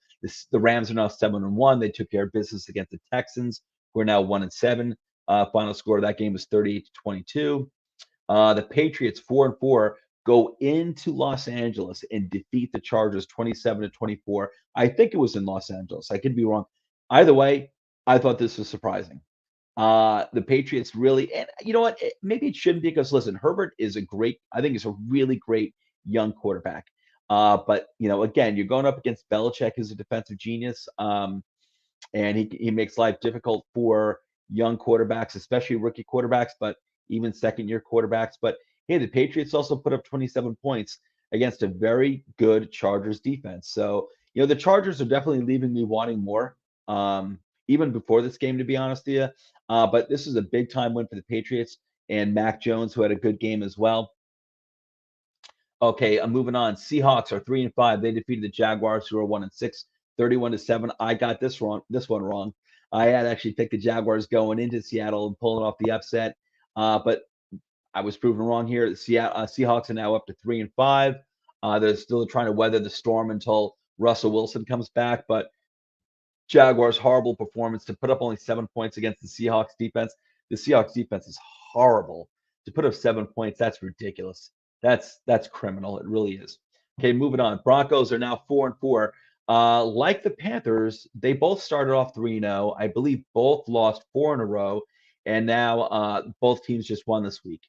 The Rams are now 7-1. They took care of business against the Texans, who are now 1-7. Final score of that game was 38-22. The Patriots 4-4 go into Los Angeles and defeat the Chargers 27-24. I think it was in Los Angeles. I could be wrong. Either way, I thought this was surprising. The Patriots really, and you know what? Maybe it shouldn't be because listen, Herbert is I think he's a really great young quarterback. But again, you're going up against Belichick, who's a defensive genius. And he makes life difficult for young quarterbacks, especially rookie quarterbacks, but even second-year quarterbacks. But hey, the Patriots also put up 27 points against a very good Chargers defense. So, the Chargers are definitely leaving me wanting more, even before this game, to be honest with you. But this is a big-time win for the Patriots and Mac Jones, who had a good game as well. Okay, I'm moving on. Seahawks are 3-5. They defeated the Jaguars, who are 1-6, 31-7. I got this one wrong. I had actually picked the Jaguars going into Seattle and pulling off the upset, but I was proven wrong here. The Seahawks are now up to 3-5. They're still trying to weather the storm until Russell Wilson comes back, but Jaguars' horrible performance to put up only 7 points against the Seahawks defense. The Seahawks defense is horrible. To put up 7 points, that's ridiculous. That's criminal. It really is. Okay, moving on. Broncos are now 4-4. Like the Panthers, they both started off 3-0. I believe both lost 4 in a row, and now both teams just won this week.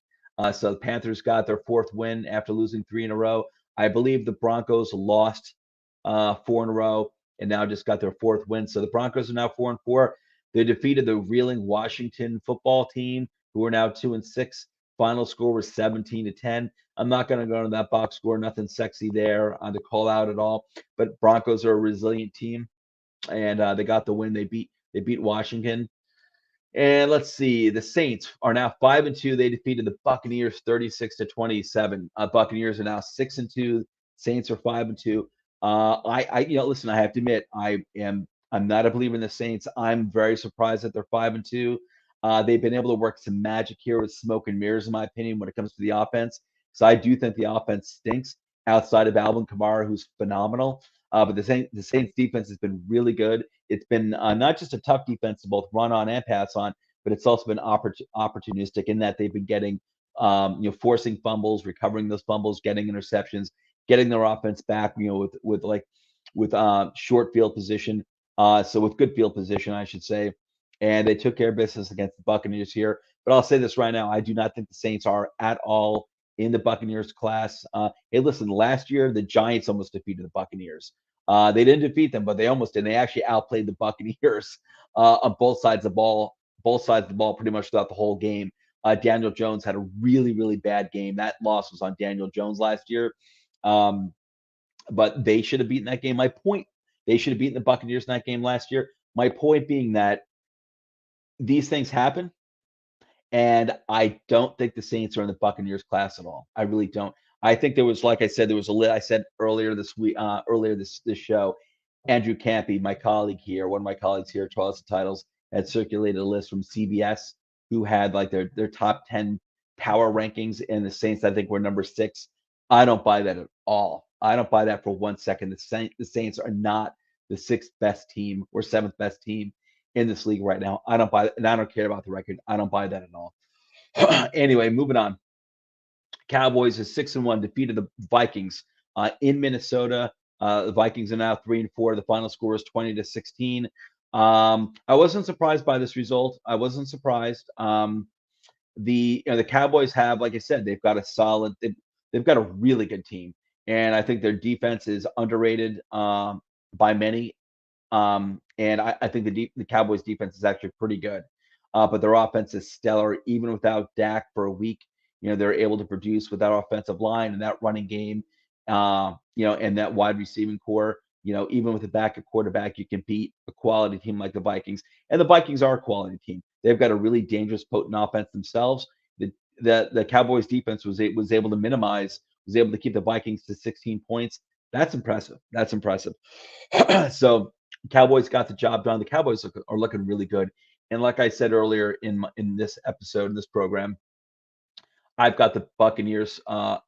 So the Panthers got their 4th win after losing 3 in a row. I believe the Broncos lost 4 in a row and now just got their 4th win. So the Broncos are now 4-4. They defeated the reeling Washington football team, who are now 2-6. Final score was 17-10. I'm not going to go into that box score. Nothing sexy there to call out at all. But Broncos are a resilient team, and they got the win. They beat Washington. And let's see, the Saints are now 5-2. They defeated the Buccaneers 36-27. Buccaneers are now 6-2. Saints are 5-2. Listen, I have to admit, I'm not a believer in the Saints. I'm very surprised that they're 5-2. They've been able to work some magic here with smoke and mirrors, in my opinion, when it comes to the offense. So I do think the offense stinks outside of Alvin Kamara, who's phenomenal. But the Saints defense has been really good. It's been not just a tough defense to both run on and pass on, but it's also been opportunistic in that they've been getting, forcing fumbles, recovering those fumbles, getting interceptions, getting their offense back, with short field position. So with good field position, I should say. And they took care of business against the Buccaneers here. But I'll say this right now: I do not think the Saints are at all in the Buccaneers class. Hey, listen, last year the Giants almost defeated the Buccaneers. They didn't defeat them, but they almost did. They actually outplayed the Buccaneers on both sides of the ball, pretty much throughout the whole game. Daniel Jones had a really, really bad game. That loss was on Daniel Jones last year. But they should have beaten that game. My point, they should have beaten the Buccaneers in that game last year. My point being that these things happen, and I don't think the Saints are in the Buccaneers class at all. I really don't. I think there was, like I said, I said earlier this week, earlier this show, Andrew Campy, my colleague here, one of my colleagues here, toiletstotitles, had circulated a list from CBS who had like their top 10 power rankings, and the Saints, I think, were number 6. I don't buy that at all. I don't buy that for 1 second. The Saints are not the 6th best team or 7th best team in this league right now. I don't buy it, and I don't care about the record. I don't buy that at all. Anyway, moving on. Cowboys is 6-1, defeated the Vikings in Minnesota. The Vikings are now 3-4. The final score is 20-16. I wasn't surprised by this result. I wasn't surprised. The Cowboys have, like I said, they've got a really good team, and I think their defense is underrated by many. And I think the Cowboys defense is actually pretty good. But their offense is stellar. Even without Dak for a week, they're able to produce with that offensive line and that running game, and that wide receiving core. Even with a backup quarterback, you can beat a quality team like the Vikings. And the Vikings are a quality team. They've got a really dangerous, potent offense themselves. The Cowboys defense was able to keep the Vikings to 16 points. That's impressive. So Cowboys got the job done. The Cowboys are looking really good. And like I said earlier in this episode, in this program, I've got the Buccaneers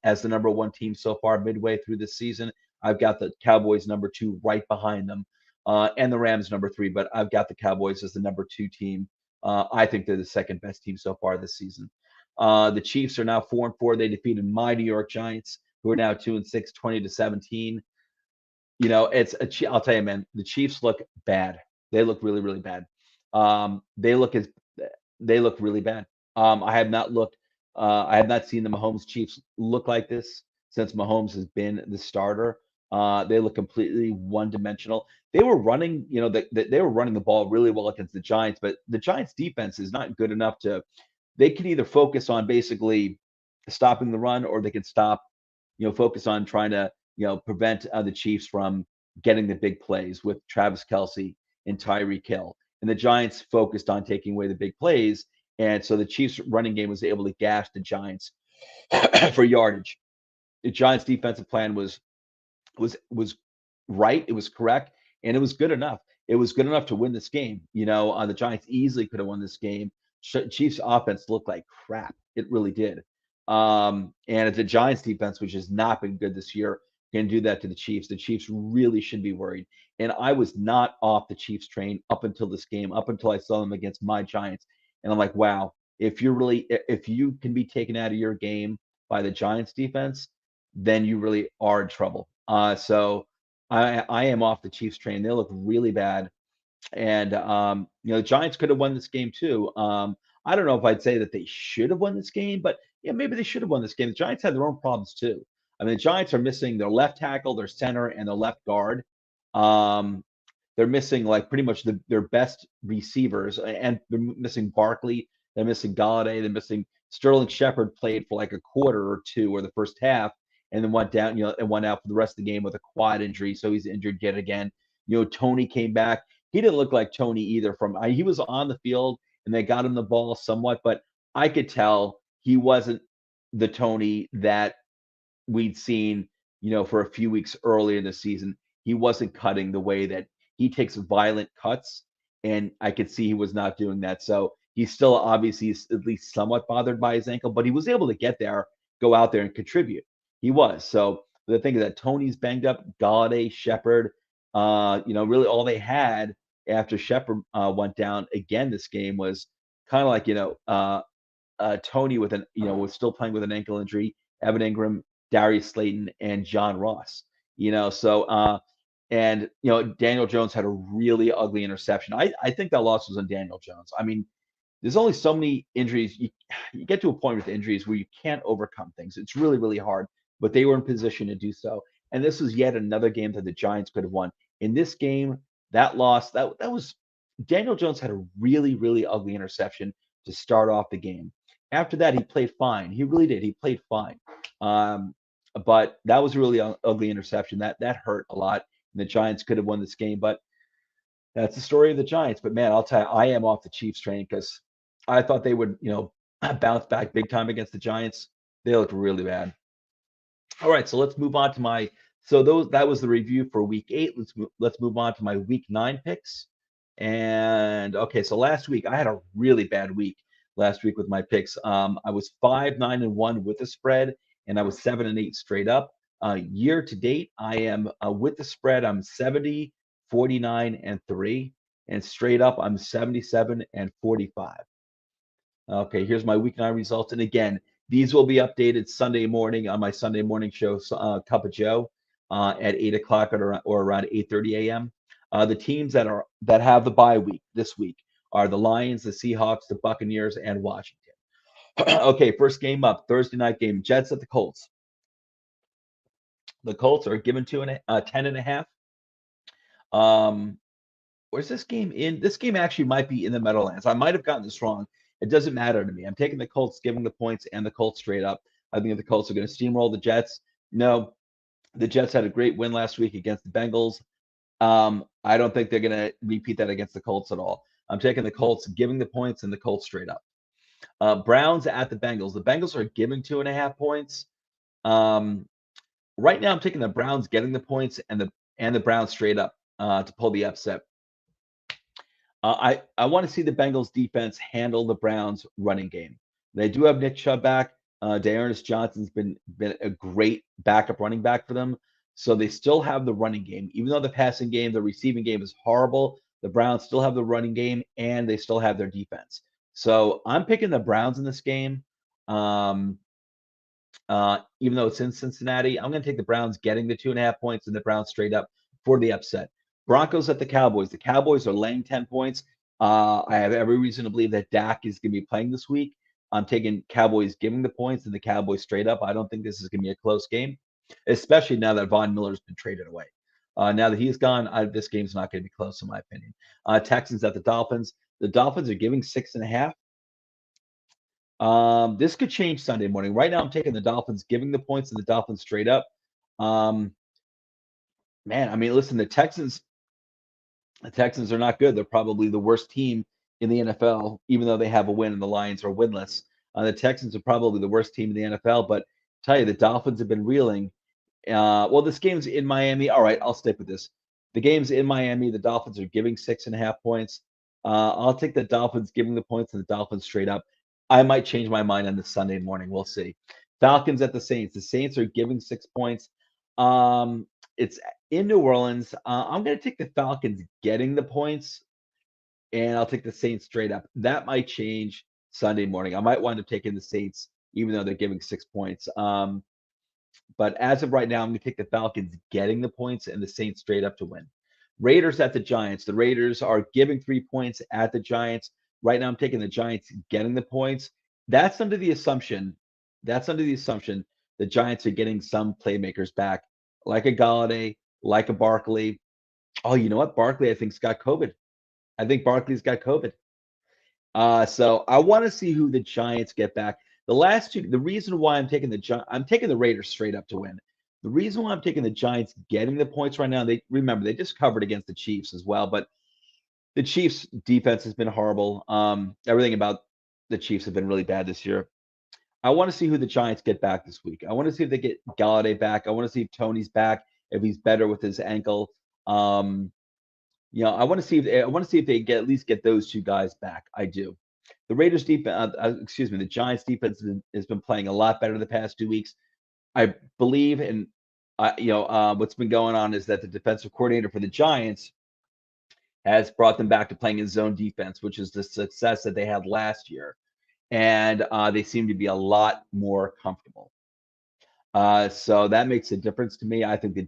as the number one team so far midway through this season. I've got the Cowboys number two right behind them, and the Rams number three. But I've got the Cowboys as the number two team. I think they're the second best team so far this season. The Chiefs are now 4-4. They defeated my New York Giants, who are now 2-6, 20-17. You know, I'll tell you, man, the Chiefs look bad. They look really, really bad. They look as they look really bad. I have not seen the Mahomes Chiefs look like this since Mahomes has been the starter. They look completely one-dimensional. They were running, they were running the ball really well against the Giants, but the Giants defense is not good enough to. They can either focus on basically stopping the run, or they can focus on trying to, prevent the Chiefs from getting the big plays with Travis Kelsey and Tyreek Hill. And the Giants focused on taking away the big plays. And so the Chiefs running game was able to gash the Giants for yardage. The Giants defensive plan was right, it was correct, and it was good enough. It was good enough to win this game. The Giants easily could have won this game. Chiefs offense looked like crap. It really did. And it's the Giants defense, which has not been good this year, can do that to the Chiefs. The Chiefs really should be worried. And I was not off the Chiefs train up until this game, up until I saw them against my Giants. And I'm like, wow, if you can be taken out of your game by the Giants defense, then you really are in trouble. So I am off the Chiefs train. They look really bad. And the Giants could have won this game too. I don't know if I'd say that they should have won this game, but yeah, maybe they should have won this game. The Giants had their own problems too. I mean, the Giants are missing their left tackle, their center, and their left guard. Um, they're missing like pretty much their best receivers, and they're missing Barkley. They're missing Galladay. They're missing Sterling Shepard. Played for like a quarter or two or the first half, and then went down, and went out for the rest of the game with a quad injury, so he's injured yet again. Tony came back. He didn't look like Tony either. He was on the field and they got him the ball somewhat, but I could tell he wasn't the Tony that we'd seen, for a few weeks earlier in the season. He wasn't cutting the way that he takes violent cuts, and I could see he was not doing that. So he's still obviously at least somewhat bothered by his ankle, but he was able to get there, go out there and contribute. He was. So the thing is that Tony's banged up, Galladay, Shepard, really all they had after Shepard went down again this game was kind of like, Tony was still playing with an ankle injury, Evan Ingram, Darius Slayton, and John Ross. And Daniel Jones had a really ugly interception. I think that loss was on Daniel Jones. I mean, there's only so many injuries. You get to a point with injuries where you can't overcome things. It's really, really hard, but they were in position to do so. And this was yet another game that the Giants could have won. In this game, that loss, that was Daniel Jones had a really, really ugly interception to start off the game. After that, he played fine. He really did. He played fine. But that was a really ugly interception. That hurt a lot. And the Giants could have won this game, but that's the story of the Giants. But man, I'll tell you, I am off the Chiefs train because I thought they would, bounce back big time against the Giants. They looked really bad. All right, so let's move on to my. So that was the review for Week 8. Let's move on to my Week 9 picks. And okay, so last week I had a really bad week. Last week with my picks, I was 5-9-1 with the spread, and I was 7-8 straight up. Year to date, I am with the spread. I'm 70, 49, and 3, and straight up, I'm 77 and 45. Okay, here's my week 9 results, and again, these will be updated Sunday morning on my Sunday morning show, Cup of Joe, at 8 o'clock or around 8:30 a.m. The teams that have the bye week this week are the Lions, the Seahawks, the Buccaneers, and Washington. Okay, first game up, Thursday night game, Jets at the Colts. The Colts are given 10.5. Where's this game in? This game actually might be in the Meadowlands. I might have gotten this wrong. It doesn't matter to me. I'm taking the Colts, giving the points, and the Colts straight up. I think the Colts are going to steamroll the Jets. No, the Jets had a great win last week against the Bengals. I don't think they're going to repeat that against the Colts at all. I'm taking the Colts, giving the points, and the Colts straight up. Browns at the Bengals. The Bengals are giving 2.5 points. Right now, I'm taking the Browns, getting the points, and the Browns straight up. to pull the upset. I want to see the Bengals defense handle the Browns running game. They do have Nick Chubb back. Dearness Johnson's been a great backup running back for them. So they still have the running game. Even though the passing game, the receiving game is horrible, the Browns still have the running game and they still have their defense. So I'm picking the Browns in this game. Um, even though it's in Cincinnati, I'm going to take the Browns getting the 2.5 points and the Browns straight up for the upset. Broncos at the Cowboys. The Cowboys are laying 10 points. I have every reason to believe that Dak is going to be playing this week. I'm taking Cowboys giving the points and the Cowboys straight up. I don't think this is going to be a close game, especially now that Von Miller's been traded away. Now that he's gone, this game's not going to be close, in my opinion. Texans at the Dolphins. The Dolphins are giving 6.5. This could change Sunday morning. Right now, I'm taking the Dolphins, giving the points and the Dolphins straight up. Man, I mean, listen, the Texans are not good. They're probably the worst team in the NFL, even though they have a win and the Lions are winless. The Texans are probably the worst team in the NFL, but I tell you, the Dolphins have been reeling. Well, this game's in Miami. All right, I'll stick with this. The game's in Miami. The Dolphins are giving 6.5 points. I'll take the Dolphins giving the points and the Dolphins straight up. I might change my mind on the Sunday morning. We'll see. Falcons at the Saints. The Saints are giving 6 points. It's in New Orleans. I'm going to take the Falcons getting the points, and I'll take the Saints straight up. That might change Sunday morning. I might wind up taking the Saints, even though they're giving 6 points. But as of right now, I'm going to take the Falcons getting the points and the Saints straight up to win. Raiders at the Giants. The Raiders are giving 3 points at the Giants. Right now, I'm taking the Giants getting the points. That's under the assumption. The Giants are getting some playmakers back, like a Galladay, like a Barkley. Oh, you know what? Barkley, I think's got COVID. I think Barkley's got COVID. So I want to see who the Giants get back. The reason why I'm taking the Raiders straight up to win. The reason why I'm taking the Giants getting the points right now, they just covered against the Chiefs as well, but the Chiefs defense has been horrible. Everything about the Chiefs have been really bad this year. I want to see who the Giants get back this week. I want to see if they get Galladay back. I want to see if Tony's back, if he's better with his ankle. I want to see if they at least get those two guys back. I do. The Giants defense has been playing a lot better the past 2 weeks. I believe, and what's been going on is that the defensive coordinator for the Giants has brought them back to playing in zone defense, which is the success that they had last year, and they seem to be a lot more comfortable. So that makes a difference to me. I think the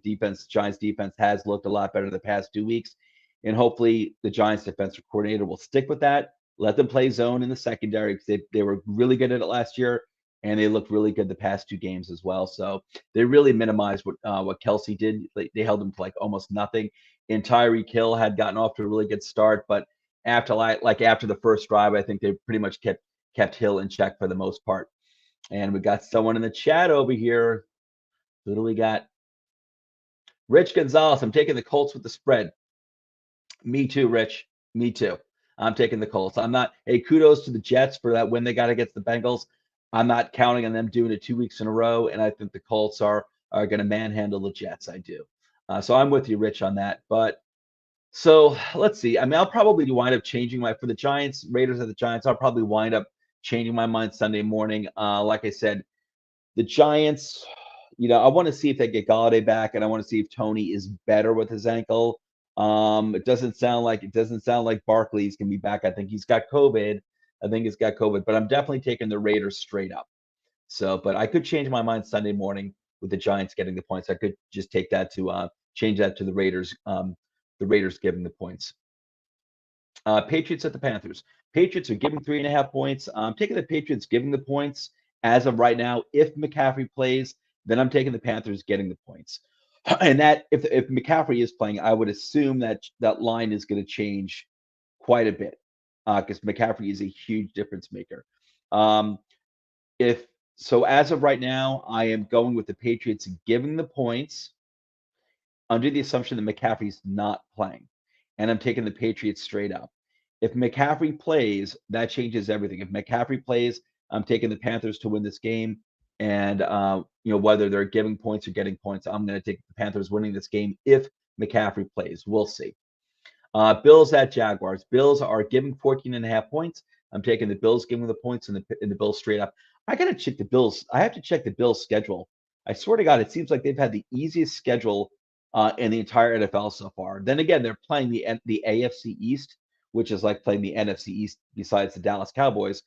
Giants defense has looked a lot better the past 2 weeks, and hopefully the Giants defensive coordinator will stick with that. Let them play zone in the secondary because they were really good at it last year, and they looked really good the past 2 games as well. So they really minimized what Kelsey did. They held him to like almost nothing. And Tyreek Hill had gotten off to a really good start, but after the first drive, I think they pretty much kept Hill in check for the most part. And we got someone in the chat over here. Who do we got? Rich Gonzalez. I'm taking the Colts with the spread. Me too, Rich. Me too. I'm taking the Colts. Hey, kudos to the Jets for that win they got against the Bengals. I'm not counting on them doing it 2 weeks in a row, and I think the Colts are going to manhandle the Jets. I do. So I'm with you, Rich, on that. But so let's see. I mean, I'll probably wind up changing for the Giants, Raiders at the Giants. I'll probably wind up changing my mind Sunday morning. Like I said, the Giants, I want to see if they get Galladay back, and I want to see if Tony is better with his ankle. It doesn't sound like Barkley's gonna be back. I think he's got COVID. But I'm definitely taking the Raiders straight up. So, but I could change my mind Sunday morning with the Giants getting the points. I could just take that to change that to the Raiders giving the points. Patriots at the Panthers. Patriots are giving 3.5 points. I'm taking the Patriots giving the points as of right now. If McCaffrey plays, then I'm taking the Panthers getting the points. And that if McCaffrey is playing, I would assume that line is going to change quite a bit because McCaffrey is a huge difference maker. As of right now, I am going with the Patriots giving the points under the assumption that McCaffrey's not playing, and I'm taking the Patriots straight up. If McCaffrey plays, that changes everything. If McCaffrey plays, I'm taking the Panthers to win this game. And whether they're giving points or getting points, I'm going to take the Panthers winning this game if McCaffrey plays. We'll see. Bills at Jaguars. Bills are giving 14.5 points. I'm taking the Bills giving the points and the Bills straight up. I got to check the Bills. I have to check the Bills schedule. I swear to God, it seems like they've had the easiest schedule in the entire NFL so far. Then again, they're playing the AFC East, which is like playing the NFC East besides the Dallas Cowboys.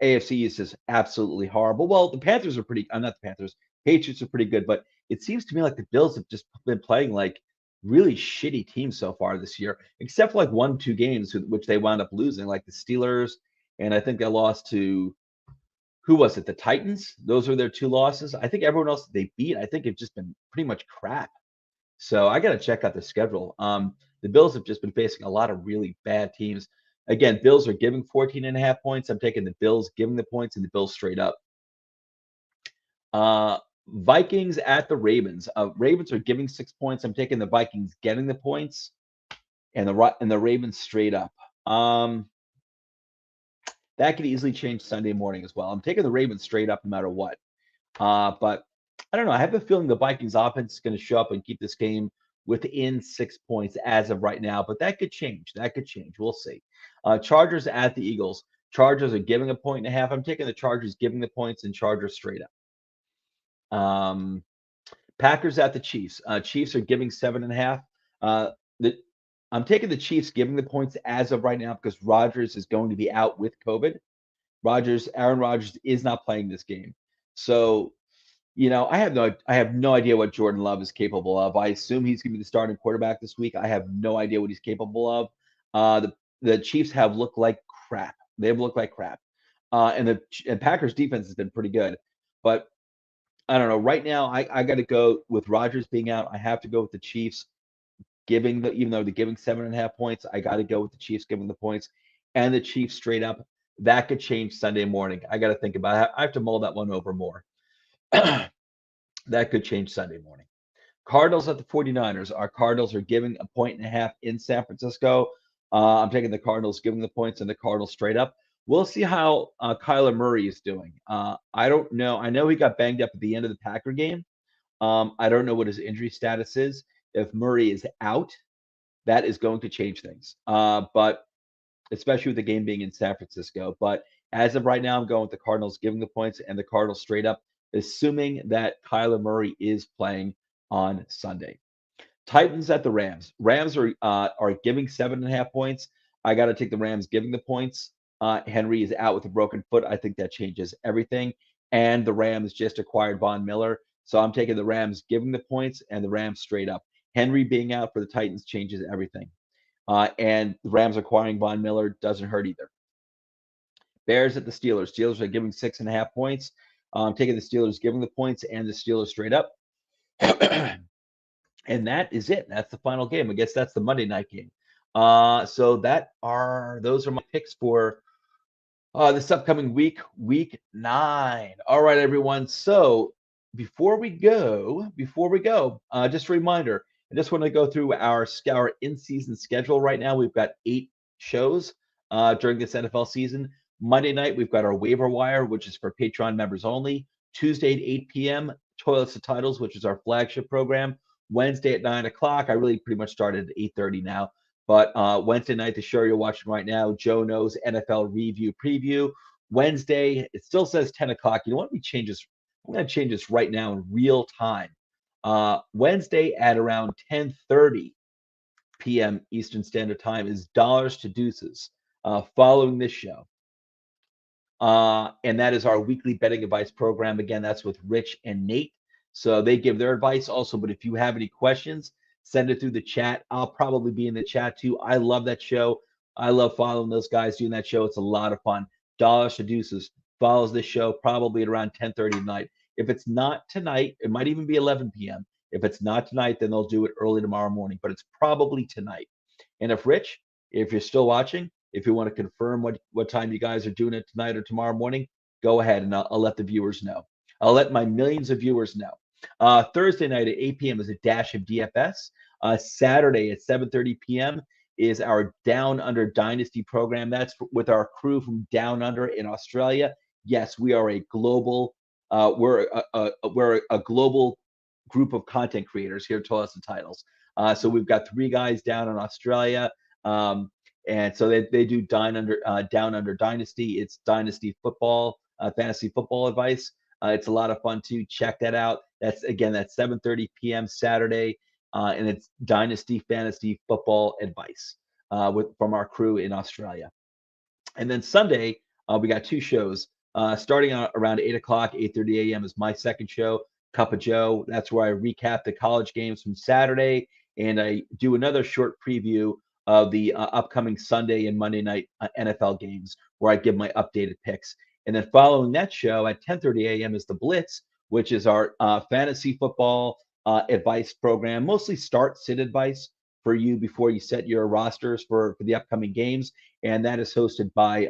AFC East is absolutely horrible. Well, the Panthers are pretty. I'm not the Panthers. Patriots are pretty good, but it seems to me like the Bills have just been playing like really shitty teams so far this year, except for like 1, 2 games which they wound up losing, like the Steelers, and I think they lost to who was it? The Titans. Those were their 2 losses. I think everyone else they beat, I think it's just been pretty much crap. So I got to check out the schedule. The Bills have just been facing a lot of really bad teams. Again, Bills are giving 14.5 points. I'm taking the Bills giving the points and the Bills straight up. Vikings at the Ravens. Ravens are giving 6 points. I'm taking the Vikings getting the points and the Ravens straight up. That could easily change Sunday morning as well. I'm taking the Ravens straight up no matter what. But I don't know. I have a feeling the Vikings offense is going to show up and keep this game within 6 points as of right now, but that could change. That could change. We'll see. Chargers at the Eagles. Chargers are giving a 1.5. I'm taking the Chargers giving the points and Chargers straight up. Packers at the Chiefs. Chiefs are giving 7.5. I'm taking the Chiefs giving the points as of right now because Rodgers is going to be out with COVID. Aaron Rodgers is not playing this game. So, I have no idea what Jordan Love is capable of. I assume he's going to be the starting quarterback this week. I have no idea what he's capable of. The Chiefs have looked like crap. They've looked like crap. And Packers defense has been pretty good. But I don't know. Right now, I got to go with Rodgers being out. I have to go with the Chiefs even though they're giving 7.5 points, I got to go with the Chiefs giving the points and the Chiefs straight up. That could change Sunday morning. I got to think about it. I have to mull that one over more. That could change Sunday morning. Cardinals at the 49ers. Our Cardinals are giving 1.5 in San Francisco. I'm taking the Cardinals giving the points and the Cardinals straight up. We'll see how Kyler Murray is doing. I don't know. I know he got banged up at the end of the Packer game. I don't know what his injury status is. If Murray is out, that is going to change things. But especially with the game being in San Francisco. But as of right now, I'm going with the Cardinals giving the points and the Cardinals straight up, assuming that Kyler Murray is playing on Sunday. Titans at the Rams. Rams are giving 7.5 points. I got to take the Rams giving the points. Henry is out with a broken foot. I think that changes everything. And the Rams just acquired Von Miller. So I'm taking the Rams giving the points and the Rams straight up. Henry being out for the Titans changes everything. And the Rams acquiring Von Miller doesn't hurt either. Bears at the Steelers. Steelers are giving 6.5 points. I'm taking the Steelers giving the points and the Steelers straight up. And that is it. That's the final game. I guess that's the Monday night game. So those are my picks for this upcoming week 9. All right, everyone. So before we go, just a reminder, I just want to go through our in-season schedule right now. We've got 8 shows during this NFL season. Monday night, we've got our waiver wire, which is for Patreon members only. Tuesday at 8 p.m., toiletstotitles, which is our flagship program. Wednesday at 9 o'clock. I really pretty much started at 8:30 now. But Wednesday night, the show you're watching right now, Joe Knows NFL Review Preview. Wednesday, it still says 10 o'clock. You know what? I'm going to change this right now in real time. Wednesday at around 10:30 p.m. Eastern Standard Time is Dollars to Deuces following this show. And that is our weekly betting advice program. Again, that's with Rich and Nate. So they give their advice also. But if you have any questions, send it through the chat. I'll probably be in the chat too. I love that show. I love following those guys doing that show. It's a lot of fun. Dollars to Deuces follows this show probably at around 10:30 tonight. If it's not tonight, it might even be 11 p.m. If it's not tonight, then they'll do it early tomorrow morning. But it's probably tonight. And if you're still watching, if you want to confirm what time you guys are doing it tonight or tomorrow morning, go ahead and I'll let the viewers know. I'll let my millions of viewers know. Thursday night at 8 p.m. is a dash of DFS. Saturday at 7:30 p.m. is our Down Under Dynasty program. That's with our crew from Down Under in Australia. Yes, we are a global. We're a global group of content creators here at Toiletstotitles. So we've got three guys down in Australia. And so they do Down Under Dynasty. It's Dynasty football, fantasy football advice. It's a lot of fun too. Check that out. That's 7:30 p.m. Saturday, and it's Dynasty Fantasy Football Advice from our crew in Australia. And then Sunday, we got two shows. Starting around 8 o'clock, 8:30 a.m. is my second show, Cup of Joe. That's where I recap the college games from Saturday, and I do another short preview of the upcoming Sunday and Monday night NFL games, where I give my updated picks. And then following that show at 10:30 a.m. is the Blitz, which is our fantasy football advice program, mostly sit advice for you before you set your rosters for the upcoming games. And that is hosted by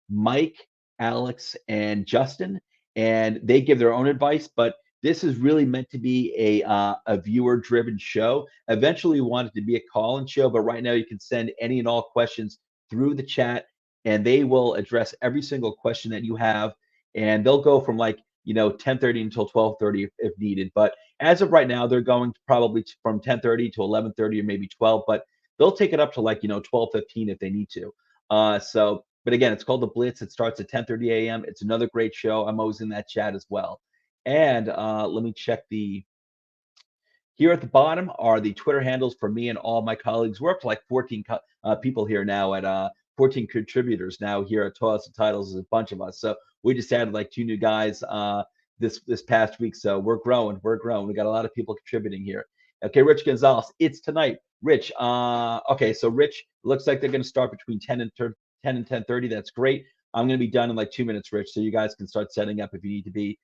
Mike, Alex, and Justin. And they give their own advice, but this is really meant to be a viewer driven show. Eventually, we want it to be a call in show, but right now you can send any and all questions through the chat, and they will address every single question that you have. And they'll go from 10:30 until 12:30 if needed. But as of right now, they're going to probably from 10:30 to 11:30 or maybe 12. But they'll take it up to 12:15 if they need to. But again, it's called the Blitz. It starts at 10:30 a.m. It's another great show. I'm always in that chat as well. And let me check here at the bottom are the Twitter handles for me and all my colleagues. We're up to 14 people here now at 14 contributors now here at Toilets and Titles. Is a bunch of us. So we just added two new guys this past week. So we're growing. We're growing. We got a lot of people contributing here. Okay, Rich Gonzalez, it's tonight. Rich, okay, so Rich, looks like they're going to start between 10 and 10:30. That's great. I'm going to be done in 2 minutes, Rich, so you guys can start setting up if you need to be.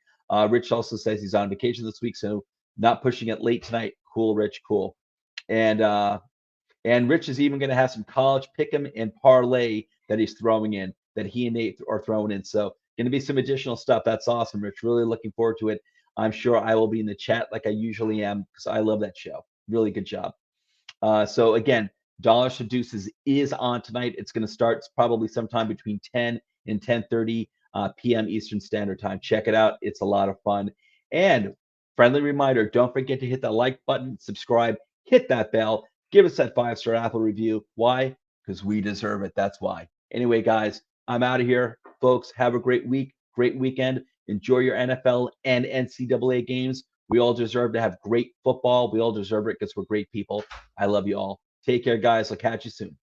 Rich also says he's on vacation this week, so not pushing it late tonight. Cool, Rich, cool. And Rich is even going to have some college pick'em and parlay that he's throwing in, that he and Nate are throwing in. So going to be some additional stuff. That's awesome, Rich. Really looking forward to it. I'm sure I will be in the chat like I usually am because I love that show. Really good job. So again, Dollars to Deuces is on tonight. It's going to start probably sometime between 10 and 10:30 p.m. Eastern Standard Time. Check it out. It's a lot of fun. And friendly reminder, don't forget to hit that like button, subscribe, hit that bell, give us that 5-star Apple review. Why? Because we deserve it. That's why. Anyway, guys, I'm out of here. Folks, have a great week, great weekend. Enjoy your NFL and NCAA games. We all deserve to have great football. We all deserve it because we're great people. I love you all. Take care, guys. I'll catch you soon.